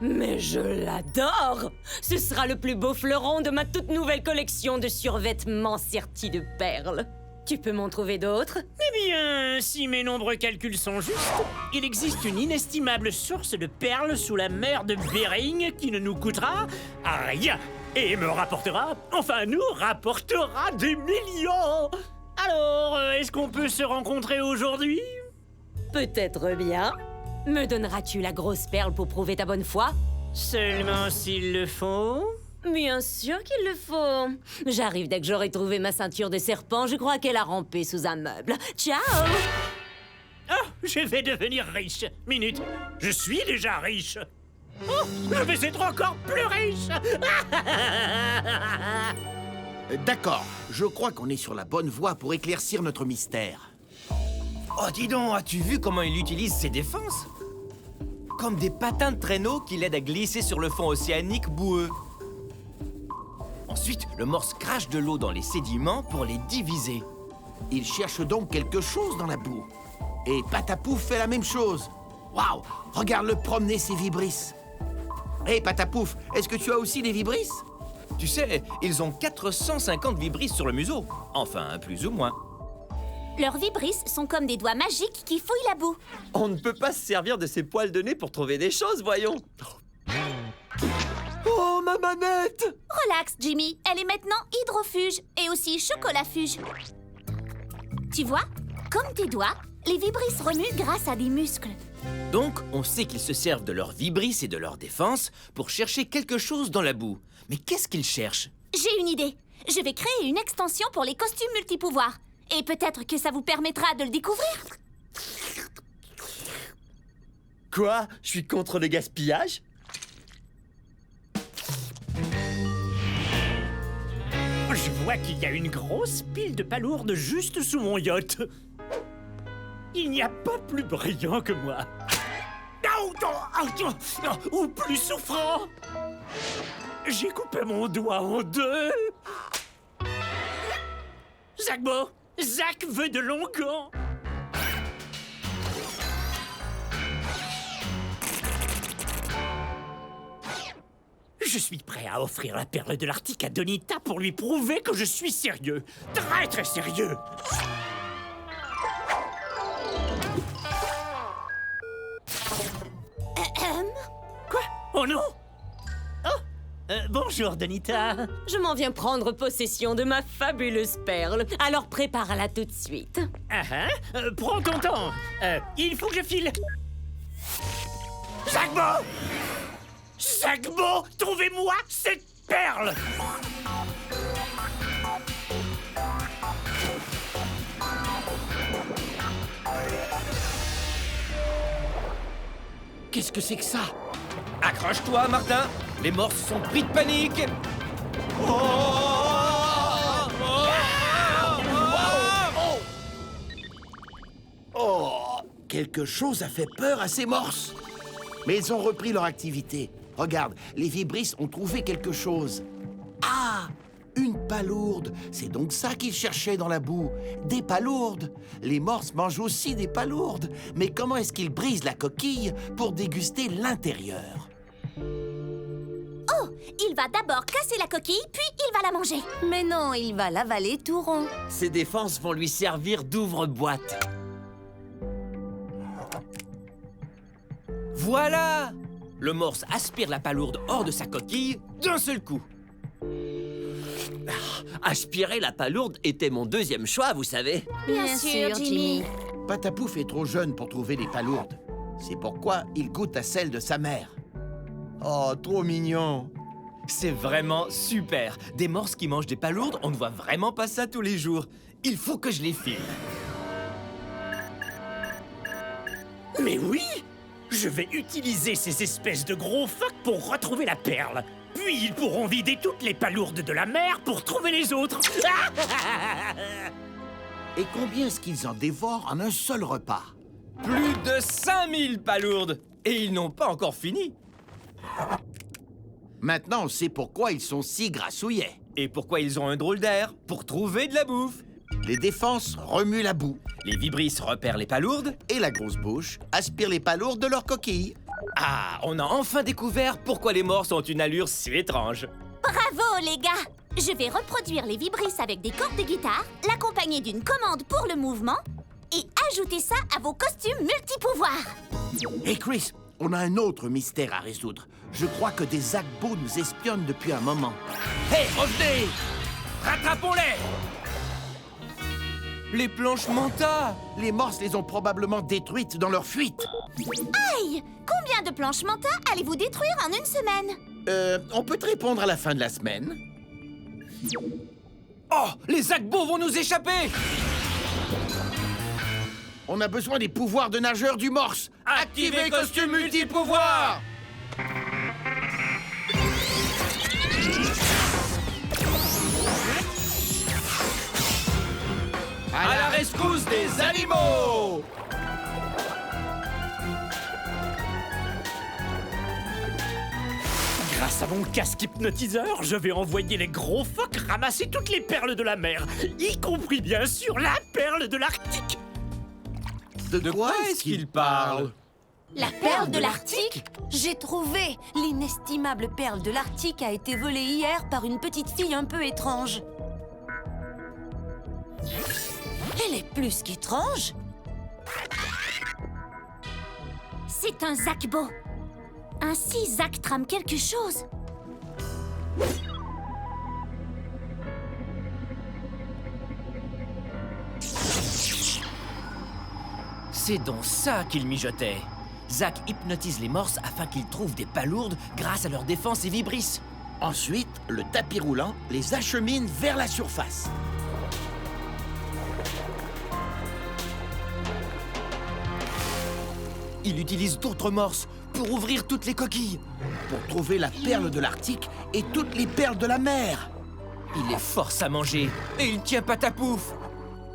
Mais je l'adore! Ce sera le plus beau fleuron de ma toute nouvelle collection de survêtements sertis de perles. Tu peux m'en trouver d'autres? Eh bien, si mes nombreux calculs sont justes, il existe une inestimable source de perles sous la mer de Bering qui ne nous coûtera rien et me rapportera, enfin nous rapportera des millions. Alors, est-ce qu'on peut se rencontrer aujourd'hui? Peut-être bien. Me donneras-tu la grosse perle pour prouver ta bonne foi? Seulement s'il le faut. Bien sûr qu'il le faut. J'arrive dès que j'aurai trouvé ma ceinture de serpent. Je crois qu'elle a rampé sous un meuble. Ciao! Ah, je vais devenir riche. Minute, je suis déjà riche. Oh, je vais être encore plus riche. D'accord, je crois qu'on est sur la bonne voie pour éclaircir notre mystère. Oh, dis donc, as-tu vu comment il utilise ses défenses? Comme des patins de traîneau qui l'aident à glisser sur le fond océanique boueux. Ensuite, le morse crache de l'eau dans les sédiments pour les diviser. Il cherche donc quelque chose dans la boue. Et Patapouf fait la même chose. Waouh, regarde-le promener ses vibrisses. Hé, Patapouf, est-ce que tu as aussi des vibrisses? Tu sais, ils ont 450 vibrisses sur le museau. Enfin, plus ou moins. Leurs vibrisses sont comme des doigts magiques qui fouillent la boue. On ne peut pas se servir de ses poils de nez pour trouver des choses, voyons. Oh, ma manette! Relax, Jimmy. Elle est maintenant hydrofuge et aussi chocolafuge. Tu vois, comme tes doigts, les vibrisses remuent grâce à des muscles. Donc, on sait qu'ils se servent de leurs vibrisses et de leur défense pour chercher quelque chose dans la boue. Mais qu'est-ce qu'ils cherchent? J'ai une idée. Je vais créer une extension pour les costumes multipouvoirs. Et peut-être que ça vous permettra de le découvrir. Quoi? Je suis contre le gaspillage? Je vois qu'il y a une grosse pile de palourdes juste sous mon yacht. Il n'y a pas plus brillant que moi. Ou plus souffrant. J'ai coupé mon doigt en deux. Zachbo, Zach veut de longs gants. Je suis prêt à offrir la perle de l'Arctique à Donita pour lui prouver que je suis sérieux. Très très sérieux. Quoi? Oh non! Oh! Bonjour, Donita. Je m'en viens prendre possession de ma fabuleuse perle. Alors prépare-la tout de suite. Ah ah, prends ton temps. Il faut que je file. Zachbo! Zachbo, trouvez-moi cette perle! Qu'est-ce que c'est que ça? Accroche-toi, Martin. Les morses sont pris de panique. Oh, quelque chose a fait peur à ces morses. Mais ils ont repris leur activité. Regarde, les vibrisses ont trouvé quelque chose. Ah, une palourde. C'est donc ça qu'ils cherchaient dans la boue. Des palourdes. Les morses mangent aussi des palourdes. Mais comment est-ce qu'ils brisent la coquille pour déguster l'intérieur? Oh, il va d'abord casser la coquille, puis il va la manger. Mais non, il va l'avaler tout rond. Ses défenses vont lui servir d'ouvre-boîte. Voilà! Le morse aspire la palourde hors de sa coquille d'un seul coup. Aspirer la palourde était mon deuxième choix, vous savez. Bien sûr, Jimmy. Patapouf est trop jeune pour trouver les palourdes. C'est pourquoi il goûte à celle de sa mère. Oh, trop mignon. C'est vraiment super. Des morses qui mangent des palourdes, on ne voit vraiment pas ça tous les jours. Il faut que je les filme. Mais oui! Je vais utiliser ces espèces de gros phoques pour retrouver la perle. Puis ils pourront vider toutes les palourdes de la mer pour trouver les autres. Et combien est-ce qu'ils en dévorent en un seul repas? Plus de 5000 palourdes. Et ils n'ont pas encore fini. Maintenant, on sait pourquoi ils sont si grassouillets. Et pourquoi ils ont un drôle d'air? Pour trouver de la bouffe. Les défenses remuent la boue. Les vibrisses repèrent les palourdes. Et la grosse bouche aspire les palourdes de leur coquille. Ah, on a enfin découvert pourquoi les morses ont une allure si étrange. Bravo, les gars! Je vais reproduire les vibrisses avec des cordes de guitare, l'accompagner d'une commande pour le mouvement et ajouter ça à vos costumes multipouvoirs. Hé Chris, on a un autre mystère à résoudre. Je crois que des Zachbo nous espionnent depuis un moment. Hé, revenez! Rattrapons-les! Les planches Manta! Les morses les ont probablement détruites dans leur fuite. Aïe! Combien de planches Manta allez-vous détruire en une semaine? On peut te répondre à la fin de la semaine. Oh! Les Zachbo vont nous échapper! On a besoin des pouvoirs de nageur du morse. Activez costume multipouvoir! À la rescousse des animaux! Grâce à mon casque hypnotiseur, je vais envoyer les gros phoques ramasser toutes les perles de la mer, y compris bien sûr la perle de l'Arctique. De quoi est-ce qu'il parle? La perle de l'Arctique? J'ai trouvé! L'inestimable perle de l'Arctique a été volée hier par une petite fille un peu étrange. Elle est plus qu'étrange. C'est un Zachbo. Ainsi, Zach trame quelque chose. C'est donc ça qu'il mijotait. Zach hypnotise les morses afin qu'ils trouvent des palourdes grâce à leur défense et vibrisses. Ensuite, le tapis roulant les achemine vers la surface. Il utilise d'autres morses pour ouvrir toutes les coquilles. Pour trouver la perle de l'Arctique et toutes les perles de la mer. Il les force à manger et il tient Patapouf.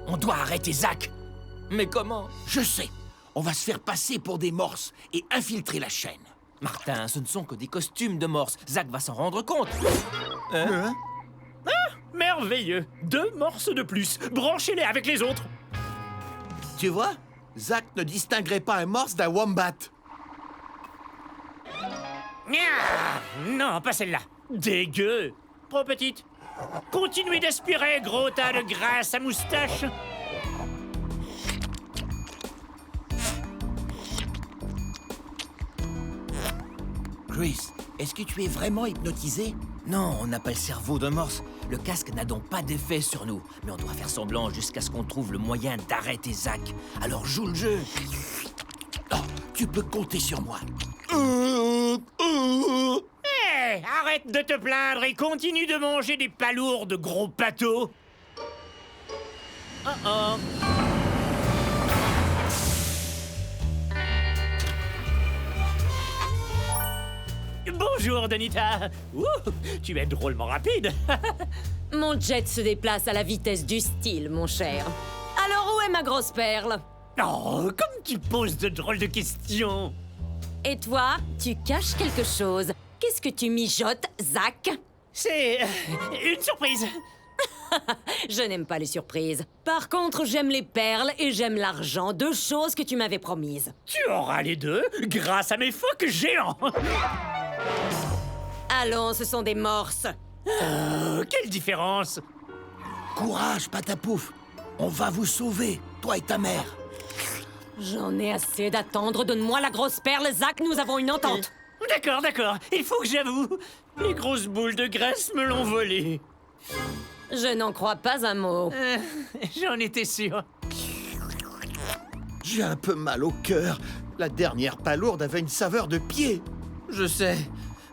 On doit arrêter Zach. Mais comment? Je sais. On va se faire passer pour des morses et infiltrer la chaîne. Martin, ce ne sont que des costumes de morses. Zach va s'en rendre compte. Hein? Merveilleux. 2 morses de plus. Branchez-les avec les autres. Tu vois, Zach ne distinguerait pas un morse d'un wombat. Ah, non, pas celle-là. Dégueu. Trop petite. Continuez d'aspirer, gros tas de graisse à moustache. Chris, est-ce que tu es vraiment hypnotisé? Non, on n'a pas le cerveau d'un morse. Le casque n'a donc pas d'effet sur nous. Mais on doit faire semblant jusqu'à ce qu'on trouve le moyen d'arrêter Zach. Alors joue le jeu. Oh, tu peux compter sur moi. Hé, arrête de te plaindre et continue de manger des palourdes, gros pâteau. Oh. Bonjour, Donita. Ouh, tu es drôlement rapide. Mon jet se déplace à la vitesse du style, mon cher. Alors où est ma grosse perle? Oh, comme tu poses de drôles de questions. Et toi, tu caches quelque chose. Qu'est-ce que tu mijotes, Zach? C'est une surprise. Je n'aime pas les surprises. Par contre, j'aime les perles et j'aime l'argent, 2 choses que tu m'avais promises. Tu auras les deux grâce à mes phoques géants. Allons, ce sont des morses. Quelle différence? Courage, Patapouf. On va vous sauver, toi et ta mère. J'en ai assez d'attendre. Donne-moi la grosse perle, Zach, nous avons une entente. D'accord. Il faut que j'avoue. Les grosses boules de graisse me l'ont volée. Je n'en crois pas un mot. J'en étais sûr. J'ai un peu mal au cœur. La dernière palourde avait une saveur de pied. Je sais.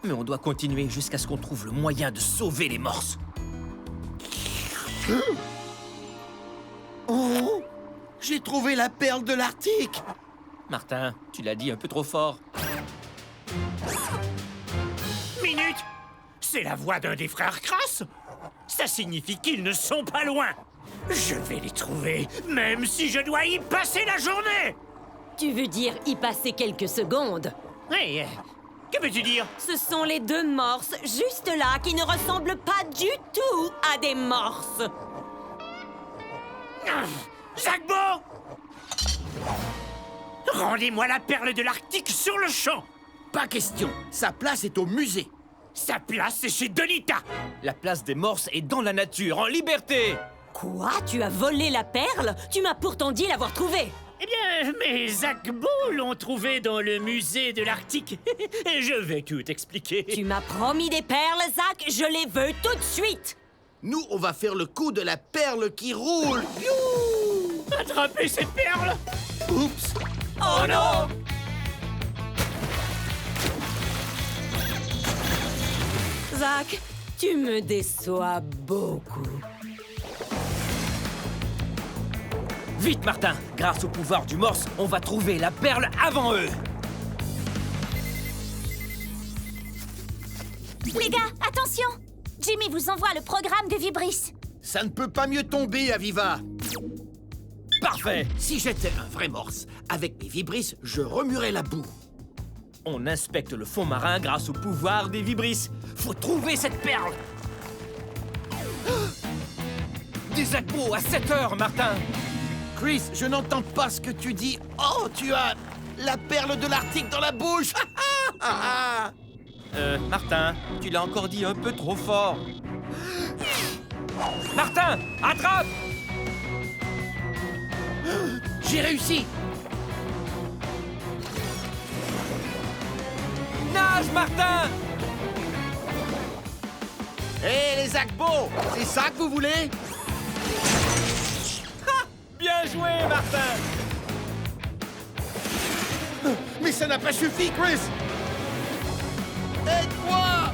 Mais on doit continuer jusqu'à ce qu'on trouve le moyen de sauver les morses. Oh, j'ai trouvé la perle de l'Arctique. Martin, tu l'as dit un peu trop fort. Minute! C'est la voix d'un des frères Crass. Ça signifie qu'ils ne sont pas loin. Je vais les trouver, même si je dois y passer la journée. Tu veux dire y passer quelques secondes? Hey, que veux-tu dire? Ce sont les 2 morses, juste là, qui ne ressemblent pas du tout à des morses. Zachbo! Rendez-moi la perle de l'Arctique sur le champ. Pas question. Sa place est au musée. Sa place est chez Donita. La place des morses est dans la nature, en liberté. Quoi? Tu as volé la perle? Tu m'as pourtant dit l'avoir trouvée. Eh bien, mes Zachbo l'ont trouvée dans le musée de l'Arctique. Et je vais tout expliquer. Tu m'as promis des perles, Zach. Je les veux tout de suite. Nous, on va faire le coup de la perle qui roule. Youhou! Attrapez cette perle. Oups! Oh non! Zach, tu me déçois beaucoup. Vite, Martin. Grâce au pouvoir du morse, on va trouver la perle avant eux. Les gars, attention! Jimmy vous envoie le programme de Vibris. Ça ne peut pas mieux tomber, Aviva. Parfait. Si j'étais un vrai morse, avec mes vibris, je remuerais la boue. On inspecte le fond marin grâce au pouvoir des vibris. Faut trouver cette perle. Des Zachbo à 7 heures, Martin. Chris, je n'entends pas ce que tu dis. Oh, tu as la perle de l'Arctique dans la bouche. Martin, tu l'as encore dit un peu trop fort. Martin, attrape! J'ai réussi. Nage, Martin! Hé, les Zachbo, c'est ça que vous voulez? Bien joué, Martin! Mais ça n'a pas suffi, Chris. Aide-moi!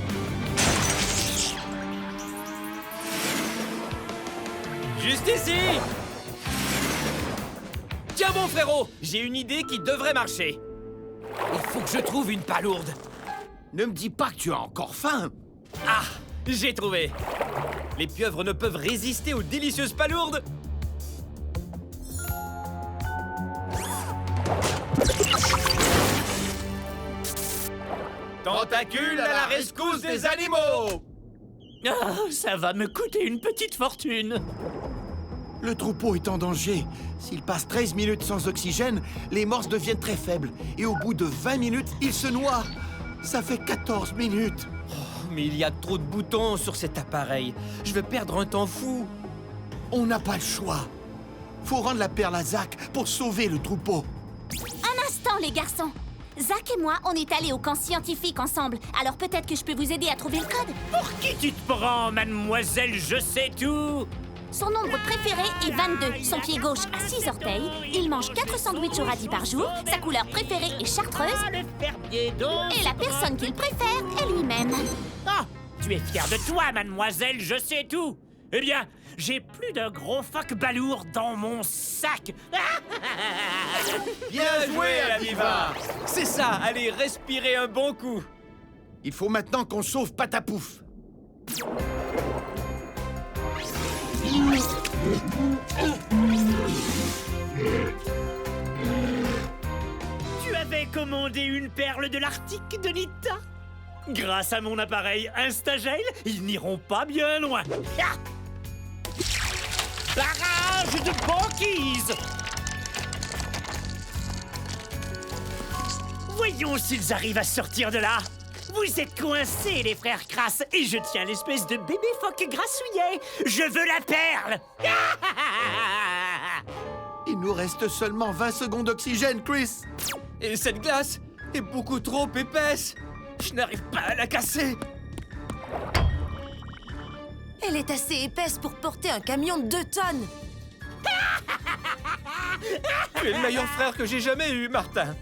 Juste ici! Tiens bon, frérot, j'ai une idée qui devrait marcher. Il faut que je trouve une palourde. Ne me dis pas que tu as encore faim. Ah, j'ai trouvé. Les pieuvres ne peuvent résister aux délicieuses palourdes. Tentacule à la rescousse des animaux! Ah, ça va me coûter une petite fortune. Le troupeau est en danger. S'il passe 13 minutes sans oxygène, les morses deviennent très faibles. Et au bout de 20 minutes, ils se noient. Ça fait 14 minutes. Mais il y a trop de boutons sur cet appareil. Je vais perdre un temps fou. On n'a pas le choix. Faut rendre la perle à Zach pour sauver le troupeau. Un instant, les garçons. Zach et moi, on est allés au camp scientifique ensemble. Alors peut-être que je peux vous aider à trouver le code. Pour qui tu te prends, mademoiselle, je sais tout? Son nombre préféré est 22. Son pied gauche a 6 orteils. Il mange 4 sandwichs au radis par jour. Sa couleur préférée est chartreuse. Le fermier donc. Et la personne qu'il préfère est lui-même. Ah, tu es fière de toi, mademoiselle, je sais tout. Eh bien, j'ai plus d'un gros phoque balourd dans mon sac. Bien joué, la diva. C'est ça, allez, respirez un bon coup. Il faut maintenant qu'on sauve Patapouf. Tu avais commandé une perle de l'Arctique, Donita? Grâce à mon appareil Instagel, ils n'iront pas bien loin. Ah! Barrage de banquise! Voyons s'ils arrivent à sortir de là. Vous êtes coincés, les frères Crass, et je tiens l'espèce de bébé phoque grassouillet. Je veux la perle! Il nous reste seulement 20 secondes d'oxygène, Chris. Et cette glace est beaucoup trop épaisse. Je n'arrive pas à la casser. Elle est assez épaisse pour porter un camion de 2 tonnes. Tu es le meilleur frère que j'ai jamais eu, Martin.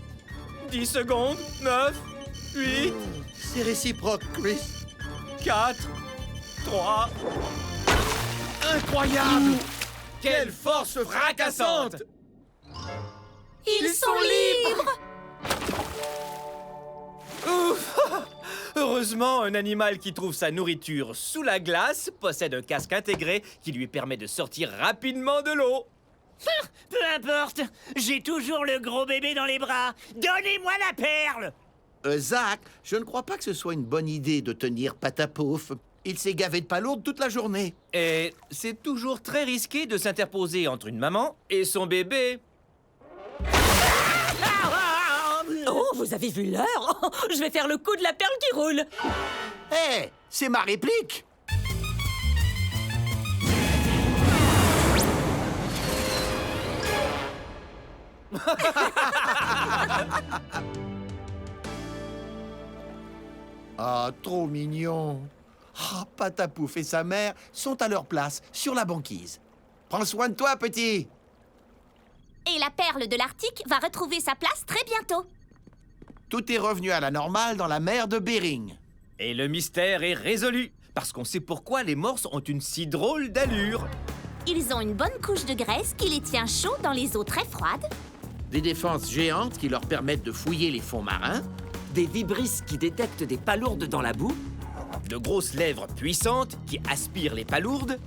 10 secondes, 9, 8, C'est réciproque, Chris. 4, 3... Incroyable! Quelle force fracassante! Ils sont libres! Ouf! Heureusement, un animal qui trouve sa nourriture sous la glace possède un casque intégré qui lui permet de sortir rapidement de l'eau. Peu importe, j'ai toujours le gros bébé dans les bras. Donnez-moi la perle! Zach, je ne crois pas que ce soit une bonne idée de tenir Patapouf. Il s'est gavé de palourdes toute la journée. Et c'est toujours très risqué de s'interposer entre une maman et son bébé. Oh, vous avez vu l'heure? Oh, je vais faire le coup de la perle qui roule. Hé, c'est ma réplique. Ah, trop mignon. Ah, Patapouf et sa mère sont à leur place, sur la banquise. Prends soin de toi, petit. Et la perle de l'Arctique va retrouver sa place très bientôt. Tout est revenu à la normale dans la mer de Bering. Et le mystère est résolu, parce qu'on sait pourquoi les morses ont une si drôle d'allure. Ils ont une bonne couche de graisse qui les tient chauds dans les eaux très froides. Des défenses géantes qui leur permettent de fouiller les fonds marins. Des vibrisses qui détectent des palourdes dans la boue. De grosses lèvres puissantes qui aspirent les palourdes.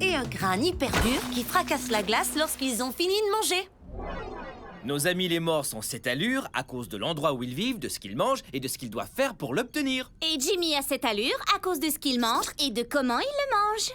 Et un crâne hyper dur qui fracasse la glace lorsqu'ils ont fini de manger. Nos amis les morses ont cette allure à cause de l'endroit où ils vivent, de ce qu'ils mangent et de ce qu'ils doivent faire pour l'obtenir. Et Jimmy a cette allure à cause de ce qu'il mange et de comment il le mange.